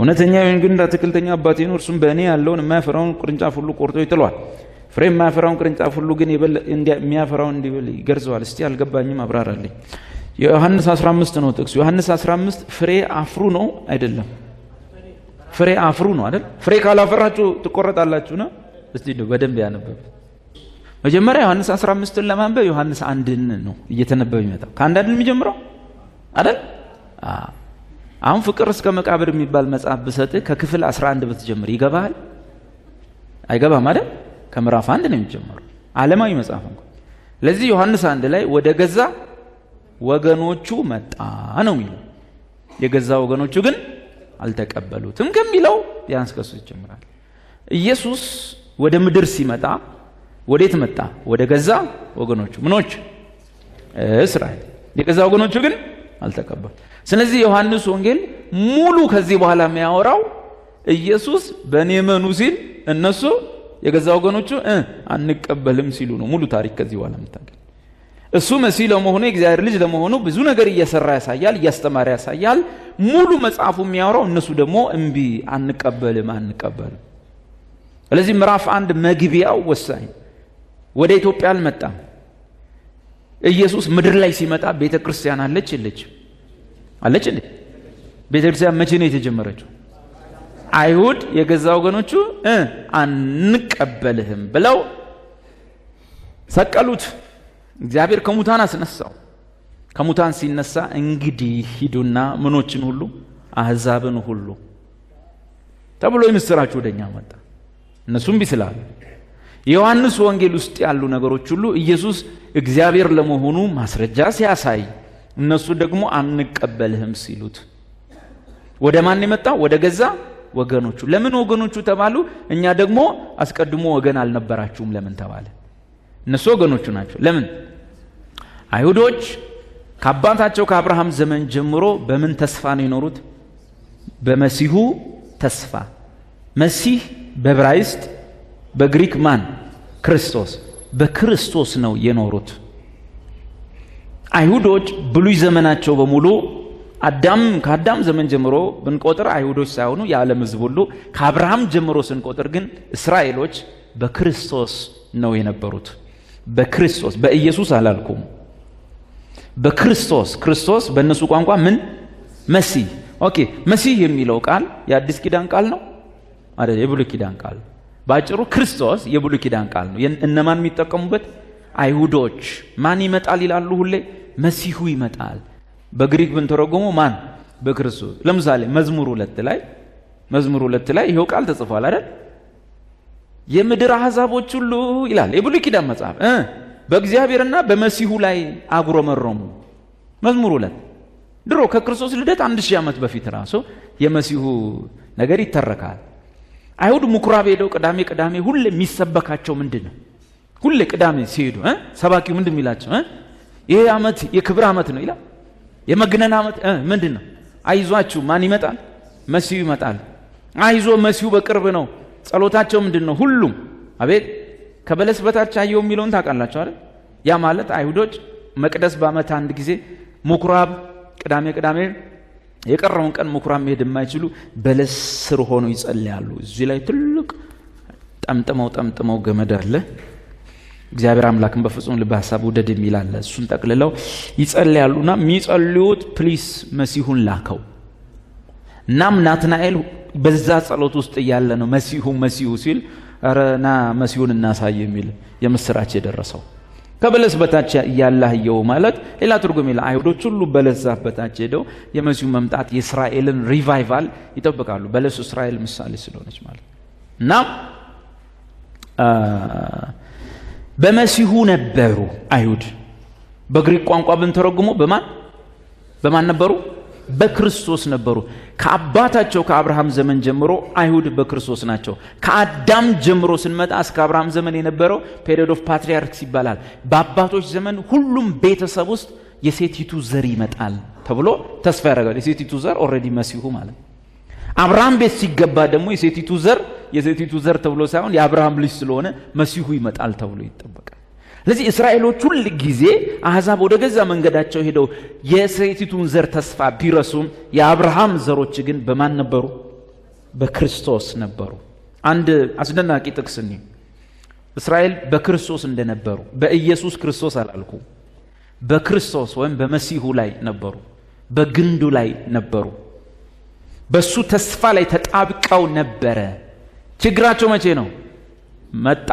እውነተኛ የወይን ግንድ አትክልተኛ አባቴ ነው፣ እርሱም በእኔ ያለውን የማያፈራውን ቅርንጫፍ ሁሉ ቆርጦ ይጥለዋል። ፍሬ የማያፈራውን ቅርንጫፍ ሁሉ ግን የሚያፈራውን እንዲበል ይገርዘዋል። እስቲ አልገባኝም፣ አብራራልኝ። ዮሐንስ 15 ነው ጥቅሱ። ዮሐንስ 15 ፍሬ አፍሩ ነው አይደለም? ፍሬ አፍሩ ነው አይደል? ፍሬ ካላፈራችሁ ትቆረጣላችሁ ነው። እስቲ በደንብ ያነበብ። መጀመሪያ ዮሐንስ 15ን ለማንበብ ዮሐንስ 1ን ነው እየተነበበ ይመጣው። ከአንድ አይደል የሚጀምረው አይደል? አሁን ፍቅር እስከ መቃብር የሚባል መጽሐፍ ብሰጥህ ከክፍል 11 ብትጀምር ይገባሃል? አይገባም አይደል? ከምዕራፍ 1 ነው የሚጀምረው። ዓለማዊ መጽሐፍ እንኳን። ለዚህ ዮሐንስ 1 ላይ ወደ ገዛ ወገኖቹ መጣ ነው የሚለው። የገዛ ወገኖቹ ግን አልተቀበሉትም ከሚለው ቢያንስ ከሱ ይጀምራል። ኢየሱስ ወደ ምድር ሲመጣ ወዴት መጣ? ወደ ገዛ ወገኖቹ። ምኖች? እስራኤል። የገዛ ወገኖቹ ግን አልተቀበሉ። ስለዚህ ዮሐንስ ወንጌል ሙሉ ከዚህ በኋላ የሚያወራው ኢየሱስ በእኔ እመኑ ሲል እነሱ የገዛ ወገኖቹ አንቀበልም ሲሉ ነው። ሙሉ ታሪክ ከዚህ በኋላ የምታገኝ። እሱ መሲህ ለመሆኑ የእግዚአብሔር ልጅ ለመሆኑ ብዙ ነገር እየሰራ ያሳያል፣ እያስተማረ ያሳያል። ሙሉ መጽሐፉ የሚያወራው እነሱ ደግሞ እምቢ አንቀበልም። ስለዚህ ምዕራፍ 1 መግቢያው ወሳኝ። ወደ ኢትዮጵያ አልመጣም። ኢየሱስ ምድር ላይ ሲመጣ ቤተክርስቲያን አለች የለች? አለች እንዴ? ቤተክርስቲያን መቼ ነው የተጀመረችው? አይሁድ የገዛ ወገኖቹ አንቀበልህም ብለው ሰቀሉት። እግዚአብሔር ከሙታን አስነሳው። ከሙታን ሲነሳ እንግዲህ ሂዱና ምኖችን ሁሉ አህዛብን ሁሉ ተብሎ የምስራች ወደኛ መጣ። እነሱም ቢስላሉ የዮሐንስ ወንጌል ውስጥ ያሉ ነገሮች ሁሉ ኢየሱስ እግዚአብሔር ለመሆኑ ማስረጃ ሲያሳይ፣ እነሱ ደግሞ አንቀበልህም ሲሉት ወደ ማን የመጣ? ወደ ገዛ ወገኖቹ። ለምን ወገኖቹ ተባሉ? እኛ ደግሞ አስቀድሞ ወገን አልነበራችሁም ለምን ተባለ? እነሱ ወገኖቹ ናቸው። ለምን? አይሁዶች ከአባታቸው ከአብርሃም ዘመን ጀምሮ በምን ተስፋ ነው የኖሩት? በመሲሁ ተስፋ። መሲህ በዕብራይስጥ በግሪክ ማን? ክርስቶስ። በክርስቶስ ነው የኖሩት። አይሁዶች ብሉይ ዘመናቸው በሙሉ ከአዳም ዘመን ጀምሮ ብንቆጥር አይሁዶች ሳይሆኑ የዓለም ሕዝብ ሁሉ፣ ከአብርሃም ጀምሮ ስንቆጥር ግን እስራኤሎች በክርስቶስ ነው የነበሩት። በክርስቶስ በኢየሱስ አላልኩም። በክርስቶስ። ክርስቶስ በእነሱ ቋንቋ ምን? መሲህ። ኦኬ። መሲህ የሚለው ቃል የአዲስ ኪዳን ቃል ነው አይደል? የብሉይ ኪዳን ቃል። ባጭሩ ክርስቶስ የብሉይ ኪዳን ቃል ነው። እነማን የሚጠቀሙበት? አይሁዶች። ማን ይመጣል ይላሉ ሁሌ? መሲሁ ይመጣል። በግሪክ ብንተረጎሙ ማን? በክርስቶስ። ለምሳሌ መዝሙር 2 ላይ ይሄው ቃል ተጽፏል አይደል? የምድር አሕዛቦች ሁሉ ይላል የብሉይ ኪዳን መጽሐፍ በእግዚአብሔርና በመሲሁ ላይ አጉረመረሙ። መዝሙር 2 ድሮ ከክርስቶስ ልደት 1000 ዓመት በፊት ራሱ የመሲሁ ነገር ይተረካል። አይሁድ ምኩራብ ሄደው ቅዳሜ ሁሌ የሚሰበካቸው ምንድነው? ሁሌ ቅዳሜ ሲሄዱ ሰባኪው ምንድን የሚላቸው? ይሄ ዓመት የክብር ዓመት ነው ይላል። የመግነን ዓመት ምንድነው? አይዟችሁ ማን ይመጣል? መሲሁ ይመጣል። አይዞ መሲሁ በቅርብ ነው። ጸሎታቸው ምንድነው? ሁሉም አቤት ከበለስ በታች አየው የሚለውን ታውቃላችሁ አይደል? ያ ማለት አይሁዶች መቅደስ በዓመት አንድ ጊዜ ምኩራብ ቅዳሜ የቀረውን ቀን ምኩራብ መሄድ የማይችሉ በለስ ስር ሆነው ይጸልያሉ። እዚህ ላይ ትልቅ ጠምጥመው ገመድ አለ። እግዚአብሔር አምላክን በፍጹም ልብ ሐሳብ ውደድ የሚል አለ። እሱን ጠቅልለው ይጸልያሉና የሚጸልዩት ፕሊስ መሲሁን ላከው። እናም ናትናኤል በዛ ጸሎት ውስጥ እያለ ነው መሲሁ ሲል አረና መሲሁን እናሳይ የሚል የምስራች የደረሰው። ከበለስ በታች ያላህየው ማለት ሌላ ትርጉም ይላል። አይሁዶች ሁሉ በለስ ዛፍ በታች ሄደው የመሲሁ መምጣት የእስራኤልን ሪቫይቫል ይጠብቃሉ። በለስ እስራኤል ምሳሌ ስለሆነች ማለት እና በመሲሁ ነበሩ አይሁድ። በግሪክ ቋንቋ ብንተረጉሞ በማን ነበሩ? በክርስቶስ ነበሩ። ከአባታቸው ከአብርሃም ዘመን ጀምሮ አይሁድ በክርስቶስ ናቸው። ከአዳም ጀምሮ ስንመጣ እስከ አብርሃም ዘመን የነበረው ፔሪዮድ ኦፍ ፓትሪያርክስ ይባላል። በአባቶች ዘመን ሁሉም ቤተሰብ ውስጥ የሴቲቱ ዘር ይመጣል ተብሎ ተስፋ ያደርጋል። የሴቲቱ ዘር ኦልሬዲ መሲሁ ማለት። አብርሃም ቤት ሲገባ ደግሞ የሴቲቱ ዘር ተብሎ ሳይሆን የአብርሃም ልጅ ስለሆነ መሲሁ ይመጣል ተብሎ ይጠበቃል። ስለዚህ እስራኤሎች ሁል ጊዜ አሕዛብ ወደ ገዛ መንገዳቸው ሄደው የሴቲቱን ዘር ተስፋ ቢረሱም የአብርሃም ዘሮች ግን በማን ነበሩ? በክርስቶስ ነበሩ። አንድ አስደናቂ ጥቅስ ነው። እስራኤል በክርስቶስ እንደነበሩ በኢየሱስ ክርስቶስ አላልኩ፣ በክርስቶስ ወይም በመሲሁ ላይ ነበሩ፣ በግንዱ ላይ ነበሩ፣ በሱ ተስፋ ላይ ተጣብቀው ነበረ። ችግራቸው መቼ ነው? መጣ።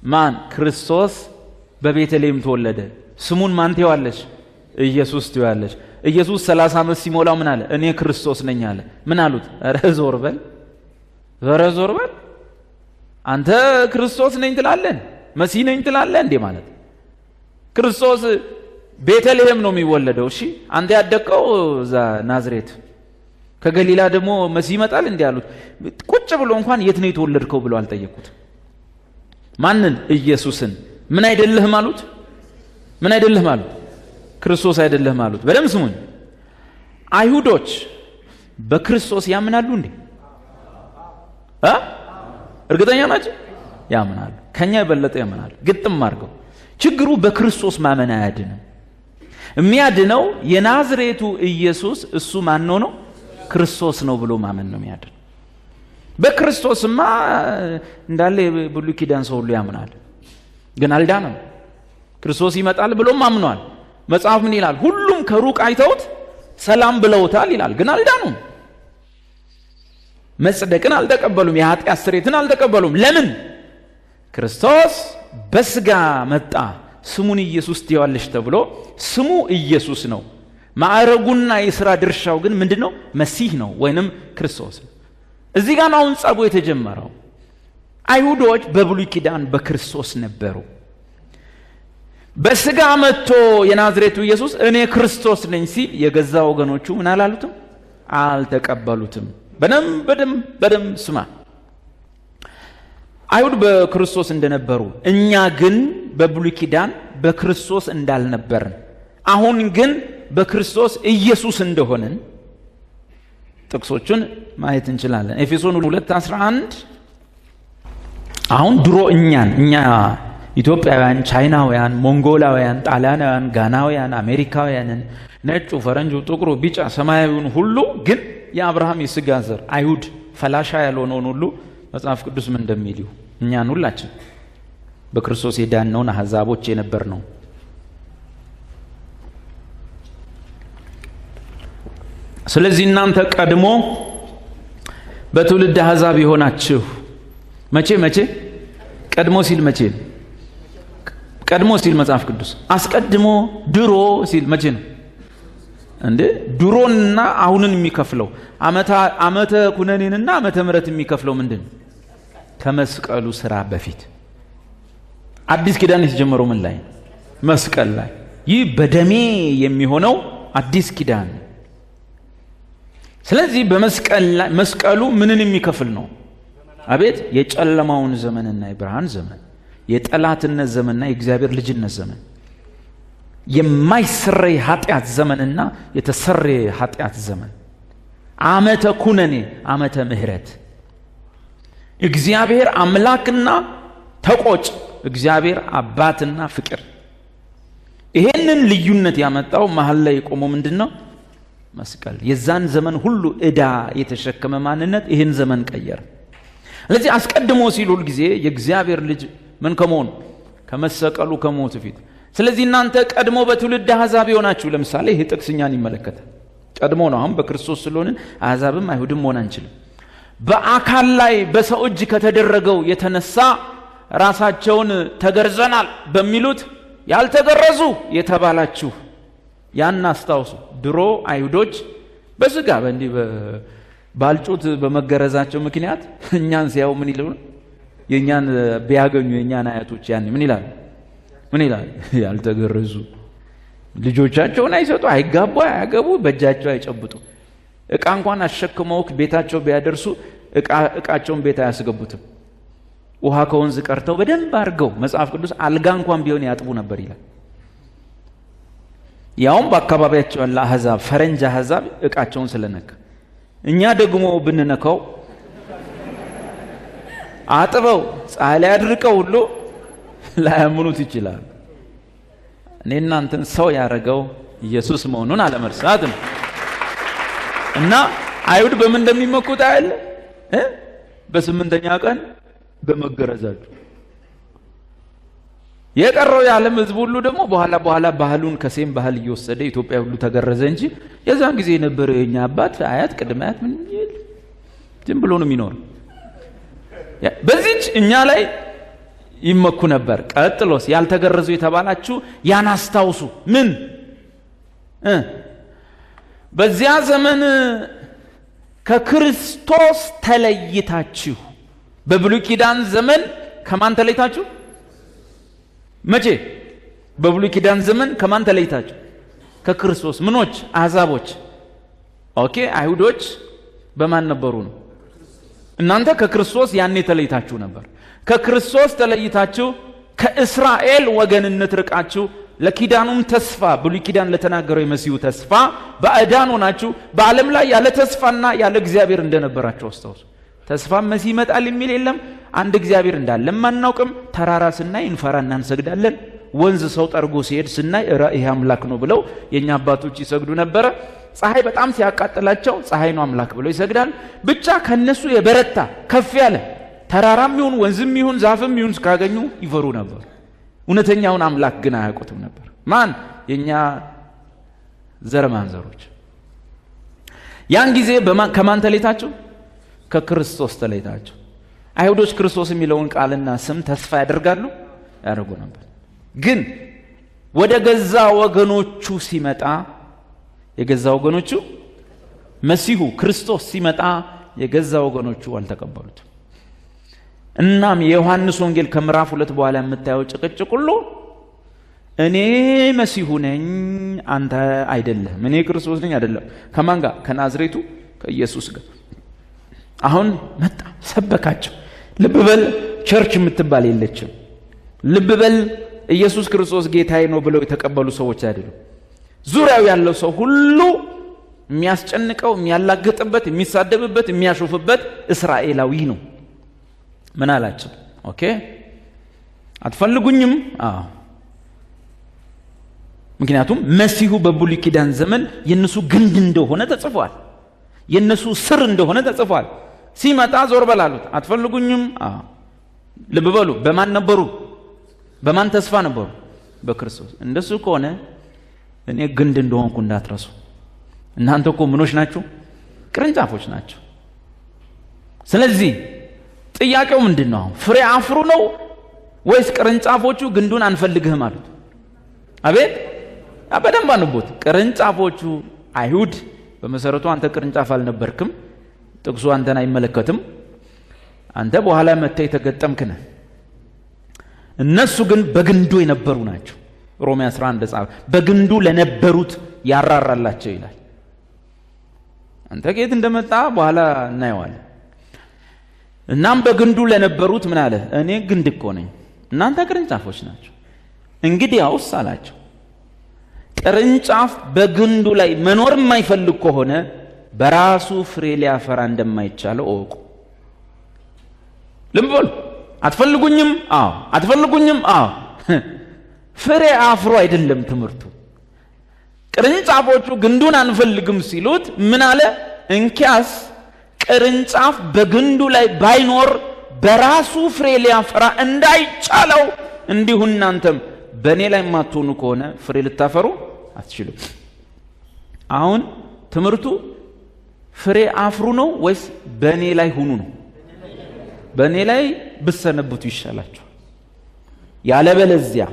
ማን? ክርስቶስ በቤተልሔም ተወለደ። ስሙን ማን ትይዋለሽ? ኢየሱስ ትይዋለሽ። ኢየሱስ 30 ዓመት ሲሞላው ምን አለ? እኔ ክርስቶስ ነኝ አለ። ምን አሉት? ኧረ ዞር በል አንተ ክርስቶስ ነኝ ትላለን፣ መሲህ ነኝ ትላለን እንዴ? ማለት ክርስቶስ ቤተልሔም ነው የሚወለደው። እሺ አንተ ያደቀው እዛ ናዝሬት፣ ከገሊላ ደግሞ መሲህ ይመጣል እንዴ አሉት። ቁጭ ብሎ እንኳን የት ነው የተወለድከው ብሎ አልጠየቁት። ማንን? ኢየሱስን። ምን አይደለህም አሉት? ምን አይደለህም አሉት? ክርስቶስ አይደለህም አሉት። በደም ስሙኝ፣ አይሁዶች በክርስቶስ ያምናሉ እንዴ? እርግጠኛ ናቸው? ያምናሉ። ከኛ የበለጠ ያምናሉ። ግጥም አድርገው። ችግሩ በክርስቶስ ማመን አያድንም። የሚያድነው የናዝሬቱ ኢየሱስ እሱ ማን ነው? ክርስቶስ ነው ብሎ ማመን ነው የሚያድን። በክርስቶስማ እንዳለ ብሉይ ኪዳን ሰው ሁሉ ያምናል፣ ግን አልዳነም። ክርስቶስ ይመጣል ብሎም አምኗል። መጽሐፍ ምን ይላል? ሁሉም ከሩቅ አይተውት ሰላም ብለውታል ይላል፣ ግን አልዳኑም። መጽደቅን አልተቀበሉም፣ የኃጢአት ስርየትን አልተቀበሉም። ለምን? ክርስቶስ በስጋ መጣ። ስሙን ኢየሱስ ትይዋለሽ ተብሎ ስሙ ኢየሱስ ነው። ማዕረጉና የሥራ ድርሻው ግን ምንድነው? መሲህ ነው ወይንም ክርስቶስ ነው። እዚህ ጋር አሁን ጸቡ የተጀመረው አይሁዶች በብሉይ ኪዳን በክርስቶስ ነበሩ። በስጋ መጥቶ የናዝሬቱ ኢየሱስ እኔ ክርስቶስ ነኝ ሲል የገዛ ወገኖቹ ምን አላሉትም? አልተቀበሉትም። በደም ስማ። አይሁድ በክርስቶስ እንደነበሩ፣ እኛ ግን በብሉይ ኪዳን በክርስቶስ እንዳልነበርን፣ አሁን ግን በክርስቶስ ኢየሱስ እንደሆንን ጥቅሶቹን ማየት እንችላለን። ኤፌሶን 2:11 አሁን ድሮ እኛ ኢትዮጵያውያን፣ ቻይናውያን፣ ሞንጎላውያን፣ ጣሊያናውያን፣ ጋናውያን፣ አሜሪካውያንን፣ ነጩ፣ ፈረንጁ፣ ጥቁሩ፣ ቢጫ፣ ሰማያዊውን ሁሉ ግን የአብርሃም የሥጋ ዘር አይሁድ ፈላሻ ያልሆነውን ሁሉ መጽሐፍ ቅዱስ ምን እንደሚል እኛን ሁላችን በክርስቶስ የዳነውን አሕዛቦች የነበር ነው። ስለዚህ እናንተ ቀድሞ በትውልድ አሕዛብ የሆናችሁ መቼ ቀድሞ ሲል መቼ ነው? ቀድሞ ሲል መጽሐፍ ቅዱስ አስቀድሞ ድሮ ሲል መቼ ነው እንዴ? ድሮንና አሁንን የሚከፍለው ዓመተ ኩነኔንና ዓመተ ምሕረት የሚከፍለው ምንድን ነው? ከመስቀሉ ስራ በፊት። አዲስ ኪዳን የተጀመረው ምን ላይ? መስቀል ላይ። ይህ በደሜ የሚሆነው አዲስ ኪዳን። ስለዚህ በመስቀል ላይ መስቀሉ ምንን የሚከፍል ነው? አቤት! የጨለማውን ዘመንና የብርሃን ዘመን፣ የጠላትነት ዘመንና የእግዚአብሔር ልጅነት ዘመን፣ የማይሰረይ ኃጢአት ዘመንና የተሰረየ ኃጢአት ዘመን፣ ዓመተ ኩነኔ፣ ዓመተ ምሕረት፣ እግዚአብሔር አምላክና ተቆጭ፣ እግዚአብሔር አባትና ፍቅር። ይሄንን ልዩነት ያመጣው መሀል ላይ የቆመው ምንድነው? መስቀል። የዛን ዘመን ሁሉ ዕዳ የተሸከመ ማንነት ይህን ዘመን ቀየረ። ስለዚህ አስቀድሞ ሲል ሁል ጊዜ የእግዚአብሔር ልጅ ምን ከመሆኑ ከመሰቀሉ ከሞቱ ፊት። ስለዚህ እናንተ ቀድሞ በትውልድ አሕዛብ የሆናችሁ፣ ለምሳሌ ይሄ ጥቅስ እኛን ይመለከታል። ቀድሞ ነው። አሁን በክርስቶስ ስለሆንን አሕዛብም አይሁድም መሆን አንችልም። በአካል ላይ በሰው እጅ ከተደረገው የተነሳ ራሳቸውን ተገርዘናል በሚሉት ያልተገረዙ የተባላችሁ ያን አስታውሱ። ድሮ አይሁዶች በስጋ በእንዲህ ባልጩት በመገረዛቸው ምክንያት እኛን ሲያው ምን ይሉ? የኛን ቢያገኙ የኛን አያቶች ያን ምን ይላሉ? ያልተገረዙ ልጆቻቸውን አይሰጡ፣ አይጋቡ፣ አያገቡ፣ በእጃቸው አይጨብጡ። ዕቃ እንኳን አሸክመው ቤታቸው ቢያደርሱ ዕቃቸውን ቤት አያስገቡትም። ውሃ ከወንዝ ቀርተው በደንብ አድርገው መጽሐፍ ቅዱስ አልጋ እንኳን ቢሆን ያጥቡ ነበር ይላል። ያውም በአካባቢያቸው ያለ አሕዛብ፣ ፈረንጅ አሕዛብ ዕቃቸውን ስለነካ፣ እኛ ደግሞ ብንነካው አጥበው ፀሐይ ላይ አድርቀው ሁሉ ላያምኑት ይችላል። እኔ እናንተን ሰው ያደረገው ኢየሱስ መሆኑን አለመርሳት ነው። እና አይሁድ በምን እንደሚመኩት አይደል? በስምንተኛ ቀን በመገረዛቸው። የቀረው የዓለም ሕዝብ ሁሉ ደግሞ በኋላ ባህሉን ከሴም ባህል እየወሰደ ኢትዮጵያ ሁሉ ተገረዘ እንጂ የዛን ጊዜ የነበረ የኛ አባት አያት ቅድመ አያት ምን ዝም ብሎ ነው የሚኖር። በዚህች እኛ ላይ ይመኩ ነበር። ቀጥሎስ ያልተገረዙ የተባላችሁ ያን አስታውሱ። ምን በዚያ ዘመን ከክርስቶስ ተለይታችሁ። በብሉይ ኪዳን ዘመን ከማን ተለይታችሁ? መቼ? በብሉይ ኪዳን ዘመን ከማን ተለይታችሁ? ከክርስቶስ። ምኖች? አሕዛቦች። ኦኬ። አይሁዶች በማን ነበሩ ነው? እናንተ ከክርስቶስ ያኔ ተለይታችሁ ነበር። ከክርስቶስ ተለይታችሁ ከእስራኤል ወገንነት ርቃችሁ ለኪዳኑም ተስፋ ብሉይ ኪዳን ለተናገረው የመሲሁ ተስፋ ባዕዳን ሆናችሁ በዓለም ላይ ያለ ተስፋና ያለ እግዚአብሔር እንደነበራችሁ አስታውሱ። ተስፋ መሲህ ይመጣል የሚል የለም። አንድ እግዚአብሔር እንዳለ ማናውቅም። ተራራ ስናይ እንፈራና እንሰግዳለን። ወንዝ ሰው ጠርጎ ሲሄድ ስናይ ይሄ አምላክ ነው ብለው የኛ አባቶች ይሰግዱ ነበረ። ፀሐይ በጣም ሲያቃጥላቸው ፀሐይ ነው አምላክ ብለው ይሰግዳል። ብቻ ከነሱ የበረታ ከፍ ያለ ተራራም ይሁን ወንዝም ይሁን ዛፍም ይሁን ካገኙ ይፈሩ ነበር። እውነተኛውን አምላክ ግን አያውቁትም ነበር። ማን? የኛ ዘር ማንዘሮች። ያን ጊዜ ከማን ተለይታችሁ? ከክርስቶስ ተለይታችሁ። አይሁዶች ክርስቶስ የሚለውን ቃልና ስም ተስፋ ያደርጋሉ ያደርጉ ነበር። ግን ወደ ገዛ ወገኖቹ ሲመጣ የገዛ ወገኖቹ መሲሁ ክርስቶስ ሲመጣ የገዛ ወገኖቹ አልተቀበሉትም። እናም የዮሐንስ ወንጌል ከምዕራፍ 2 በኋላ የምታየው ጭቅጭቅ ሁሉ እኔ መሲሁ ነኝ አንተ አይደለም፣ እኔ ክርስቶስ ነኝ አይደለም። ከማን ጋር? ከናዝሬቱ ከኢየሱስ ጋር። አሁን መጣ ሰበካቸው። ልብ በል ቸርች የምትባል የለችም። ልብ በል ኢየሱስ ክርስቶስ ጌታዬ ነው ብለው የተቀበሉ ሰዎች አይደሉም። ዙሪያው ያለው ሰው ሁሉ የሚያስጨንቀው፣ የሚያላግጥበት፣ የሚሳደብበት፣ የሚያሾፍበት እስራኤላዊ ነው። ምን አላቸው? ኦኬ አትፈልጉኝም? አዎ። ምክንያቱም መሲሁ በብሉይ ኪዳን ዘመን የነሱ ግንድ እንደሆነ ተጽፏል። የነሱ ስር እንደሆነ ተጽፏል። ሲመጣ ዞር በላሉት። አትፈልጉኝም? አዎ። ልብ በሉ በማን ነበሩ? በማን ተስፋ ነበሩ? በክርስቶስ። እንደሱ ከሆነ እኔ ግንድ እንደሆንኩ እንዳትረሱ። እናንተ እኮ ምኖች ናችሁ? ቅርንጫፎች ናቸው። ስለዚህ ጥያቄው ምንድነው? ፍሬ አፍሩ ነው ወይስ ቅርንጫፎቹ ግንዱን አንፈልግህም አሉት? አቤት! በደንብ አንቦት። ቅርንጫፎቹ አይሁድ በመሰረቱ አንተ ቅርንጫፍ አልነበርክም፣ ጥቅሱ አንተን አይመለከትም፣ አንተ በኋላ መጥተህ የተገጠምክ ነህ። እነሱ ግን በግንዱ የነበሩ ናቸው። ሮሜ 11 ጻፈ። በግንዱ ለነበሩት ያራራላቸው ይላል። አንተ ከየት እንደመጣ በኋላ እናየዋለን። እናም በግንዱ ለነበሩት ምን አለ? እኔ ግንድ እኮ ነኝ፣ እናንተ ቅርንጫፎች ናቸው። እንግዲያውስ አላቸው ቅርንጫፍ በግንዱ ላይ መኖር የማይፈልግ ከሆነ በራሱ ፍሬ ሊያፈራ እንደማይቻለው እወቁ። ልብ በሉ። አትፈልጉኝም? አዎ። አትፈልጉኝም? አዎ። ፍሬ አፍሮ አይደለም ትምህርቱ። ቅርንጫፎቹ ግንዱን አንፈልግም ሲሉት ምን አለ? እንኪያስ ቅርንጫፍ በግንዱ ላይ ባይኖር በራሱ ፍሬ ሊያፈራ እንዳይቻለው እንዲሁ እናንተም በእኔ ላይ የማትሆኑ ከሆነ ፍሬ ልታፈሩ አትችሉም። አሁን ትምህርቱ ፍሬ አፍሩ ነው ወይስ በእኔ ላይ ሁኑ ነው? በእኔ ላይ ብሰነብቱ ይሻላችሁ። ያለበለዚያ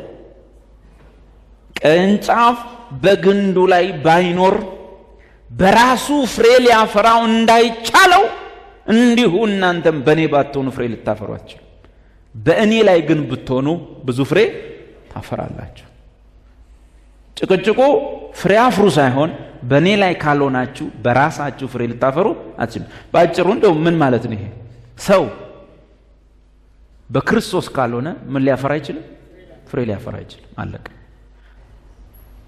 ቅርንጫፍ በግንዱ ላይ ባይኖር በራሱ ፍሬ ሊያፈራው እንዳይቻለው እንዲሁ እናንተም በእኔ ባትሆኑ ፍሬ ልታፈሩ አትችሉም። በእኔ ላይ ግን ብትሆኑ ብዙ ፍሬ ታፈራላችሁ። ጭቅጭቁ ፍሬ አፍሩ ሳይሆን በእኔ ላይ ካልሆናችሁ በራሳችሁ ፍሬ ልታፈሩ አትችሉም። በአጭሩ እንደው ምን ማለት ነው ይሄ? ሰው በክርስቶስ ካልሆነ ምን ሊያፈራ አይችልም? ፍሬ ሊያፈራ አይችልም። አለቀ።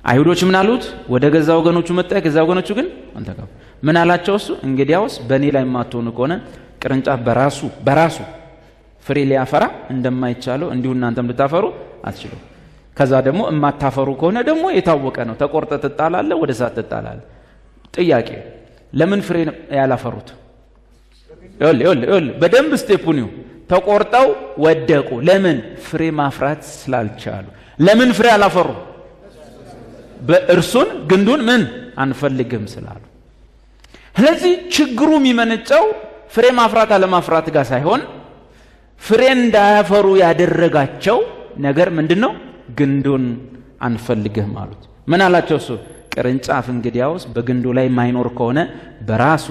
አይሁዶች ምን አሉት? ወደ ገዛ ወገኖቹ መጣ፣ ገዛ ወገኖቹ ግን አልተቀበሉ። ምን አላቸው እሱ? እንግዲያውስ በእኔ ላይ የማትሆኑ ከሆነ ቅርንጫፍ በራሱ ፍሬ ሊያፈራ እንደማይቻለው እንዲሁ እናንተም ልታፈሩ አትችሉም። ከዛ ደግሞ የማታፈሩ ከሆነ ደግሞ የታወቀ ነው፣ ተቆርጠ ትጣላለህ፣ ወደ እሳት ትጣላለህ። ጥያቄ ለምን ፍሬ ያላፈሩት? ይኸውልህ በደንብ ስቴፑን ይሁ ተቆርጠው ወደቁ። ለምን? ፍሬ ማፍራት ስላልቻሉ። ለምን ፍሬ አላፈሩ? በእርሱን ግንዱን ምን አንፈልግም ስላሉ። ስለዚህ ችግሩ የሚመነጨው ፍሬ ማፍራት አለማፍራት ጋር ሳይሆን ፍሬ እንዳያፈሩ ያደረጋቸው ነገር ምንድነው? ግንዱን አንፈልግም አሉት። ምን አላቸው እሱ? ቅርንጫፍ እንግዲያውስ በግንዱ ላይ ማይኖር ከሆነ በራሱ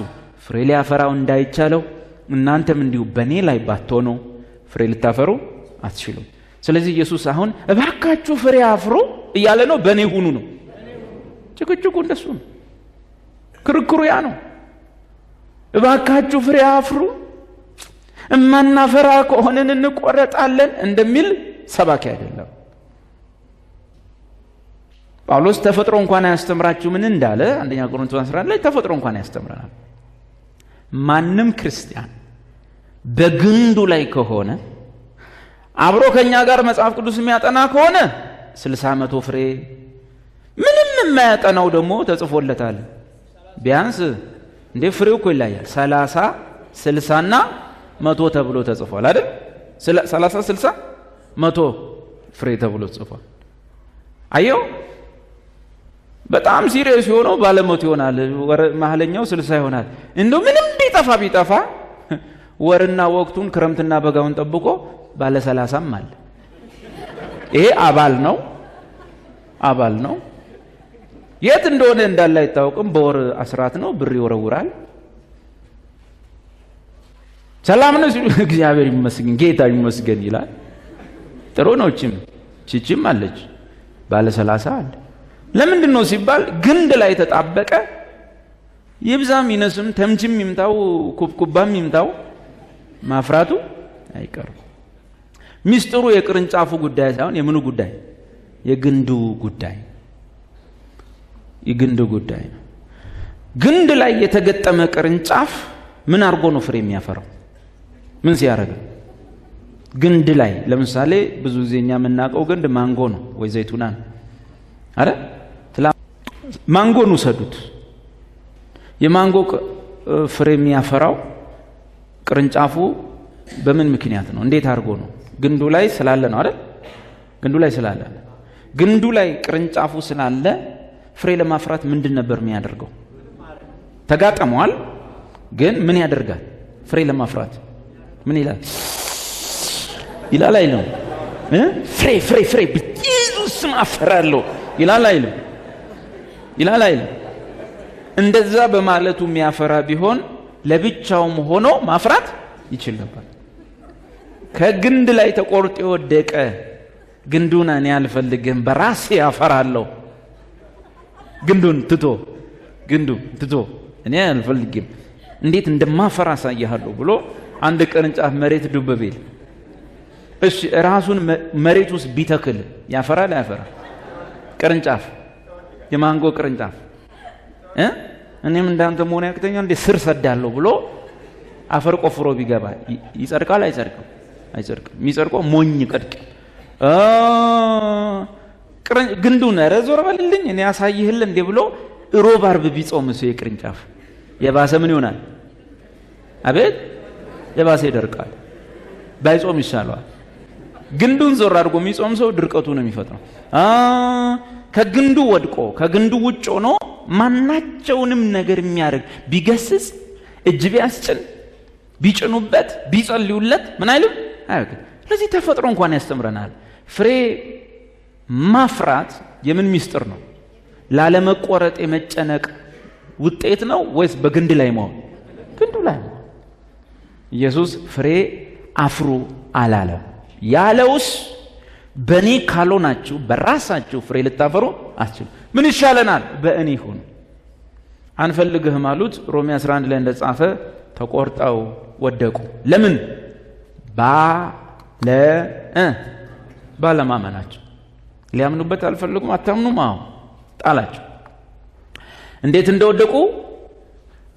ፍሬ ሊያፈራው እንዳይቻለው እናንተም እንዲሁ በእኔ ላይ ባትሆኑ ፍሬ ልታፈሩ አትችሉም። ስለዚህ ኢየሱስ አሁን እባካችሁ ፍሬ አፍሩ እያለ ነው። በእኔ ሁኑ ነው። ጭቅጭቁ እንደሱ ነው። ክርክሩ ያ ነው። እባካችሁ ፍሬ አፍሩ፣ እማናፈራ ከሆነን እንቆረጣለን እንደሚል ሰባኪ አይደለም ጳውሎስ። ተፈጥሮ እንኳን ያስተምራችሁ ምን እንዳለ አንደኛ ቆሮንቶስ 11 ላይ ተፈጥሮ እንኳን ያስተምረናል። ማንም ክርስቲያን በግንዱ ላይ ከሆነ አብሮ ከኛ ጋር መጽሐፍ ቅዱስ የሚያጠና ከሆነ 60-100 ፍሬ፣ ምንም የማያጠናው ደግሞ ተጽፎለታል። ቢያንስ እንደ ፍሬው እኮ ይለያል። 30፣ 60 እና 100 ተብሎ ተጽፏል አይደል? 30፣ 60፣ 100 ፍሬ ተብሎ ተጽፏል። አየው በጣም ሲሪየስ ሆኖ ባለሞት ይሆናል። መሐለኛው 60 ይሆናል። እንደው ምንም ቢጠፋ ወርና ወቅቱን ክረምትና በጋውን ጠብቆ ባለ 30ም አለ። ይሄ አባል ነው። የት እንደሆነ እንዳለ አይታወቅም። በወር አስራት ነው፣ ብር ይወረውራል። ሰላም ነው ሲሉ እግዚአብሔር ይመስገን ጌታ ይመስገን ይላል። ጥሩ ነው። ቺቺም አለች ባለ 30 አለ። ለምንድን ነው ሲባል ግንድ ላይ ተጣበቀ። ይብዛም ይነስም ተምችም ይምታው ኩብኩባም ይምታው ማፍራቱ አይቀርም። ሚስጥሩ የቅርንጫፉ ጉዳይ ሳይሆን የምኑ ጉዳይ? የግንዱ ጉዳይ ነው። ግንድ ላይ የተገጠመ ቅርንጫፍ ምን አድርጎ ነው ፍሬ የሚያፈራው? ምን ሲያደርግ? ግንድ ላይ ለምሳሌ ብዙ ጊዜ እኛ የምናውቀው ግንድ ማንጎ ነው ወይ ዘይቱና ነው አይደል? ማንጎን ውሰዱት። የማንጎ ፍሬ የሚያፈራው ቅርንጫፉ በምን ምክንያት ነው? እንዴት አድርጎ ነው? ግንዱ ላይ ስላለ ነው አይደል? ግንዱ ላይ ቅርንጫፉ ስላለ ፍሬ ለማፍራት ምንድን ነበር የሚያደርገው? ተጋጠመዋል። ግን ምን ያደርጋል? ፍሬ ለማፍራት ምን ይላል? አይልም? ፍሬ በኢየሱስ ስም አፈራለሁ ይላል አይልም? እንደዛ በማለቱ የሚያፈራ ቢሆን ለብቻውም ሆኖ ማፍራት ይችል ነበር። ከግንድ ላይ ተቆርጦ የወደቀ ግንዱን እኔ አልፈልግም በራሴ ያፈራለሁ፣ ግንዱን ትቶ እኔ አልፈልግም እንዴት እንደማፈራ ሳያለሁ ብሎ አንድ ቅርንጫፍ መሬት ዱብ ቢል እሺ ራሱን መሬት ውስጥ ቢተክል ያፈራል አያፈራ? ቅርንጫፍ የማንጎ ቅርንጫፍ እኔም እንዳንተ መሆን ያክተኛ እንደ ስር ሰዳለሁ ብሎ አፈር ቆፍሮ ቢገባ ይጸድቃል አይጸድቅም? የሚጸድቀው ሞኝ ቀድቅ ግንዱን ኧረ ዞር በልልኝ እኔ ያሳይህል እንዴ ብሎ ሮብ አርብ ቢጾም ሰው የቅርንጫፍ የባሰ ምን ይሆናል? አቤት የባሰ ይደርቃል። ባይጾም ይሻለዋል። ግንዱን ዞር አድርጎ የሚጾም ሰው ድርቀቱ ነው የሚፈጥረው። ከግንዱ ወድቆ ከግንዱ ውጭ ሆኖ ማናቸውንም ነገር የሚያደርግ ቢገስጽ እጅ ቢያስጭን ቢጭኑበት ቢጸልዩለት ምን አይልም አያውቅም። ስለዚህ ተፈጥሮ እንኳን ያስተምረናል። ፍሬ ማፍራት የምን ሚስጥር ነው? ላለመቆረጥ የመጨነቅ ውጤት ነው ወይስ በግንድ ላይ መሆን? ግንዱ ላይ መሆን። ኢየሱስ ፍሬ አፍሩ አላለም። ያለውስ በእኔ ካልሆናችሁ በራሳችሁ ፍሬ ልታፈሩ አትችሉ። ምን ይሻለናል? በእኔ ሁኑ። አንፈልግህም አሉት። ሮሜ 11 ላይ እንደጻፈ ተቆርጠው ወደቁ። ለምን? ባለማመናቸው። ሊያምኑበት አልፈልጉም። አታምኑም? አዎ ጣላቸው። እንዴት እንደወደቁ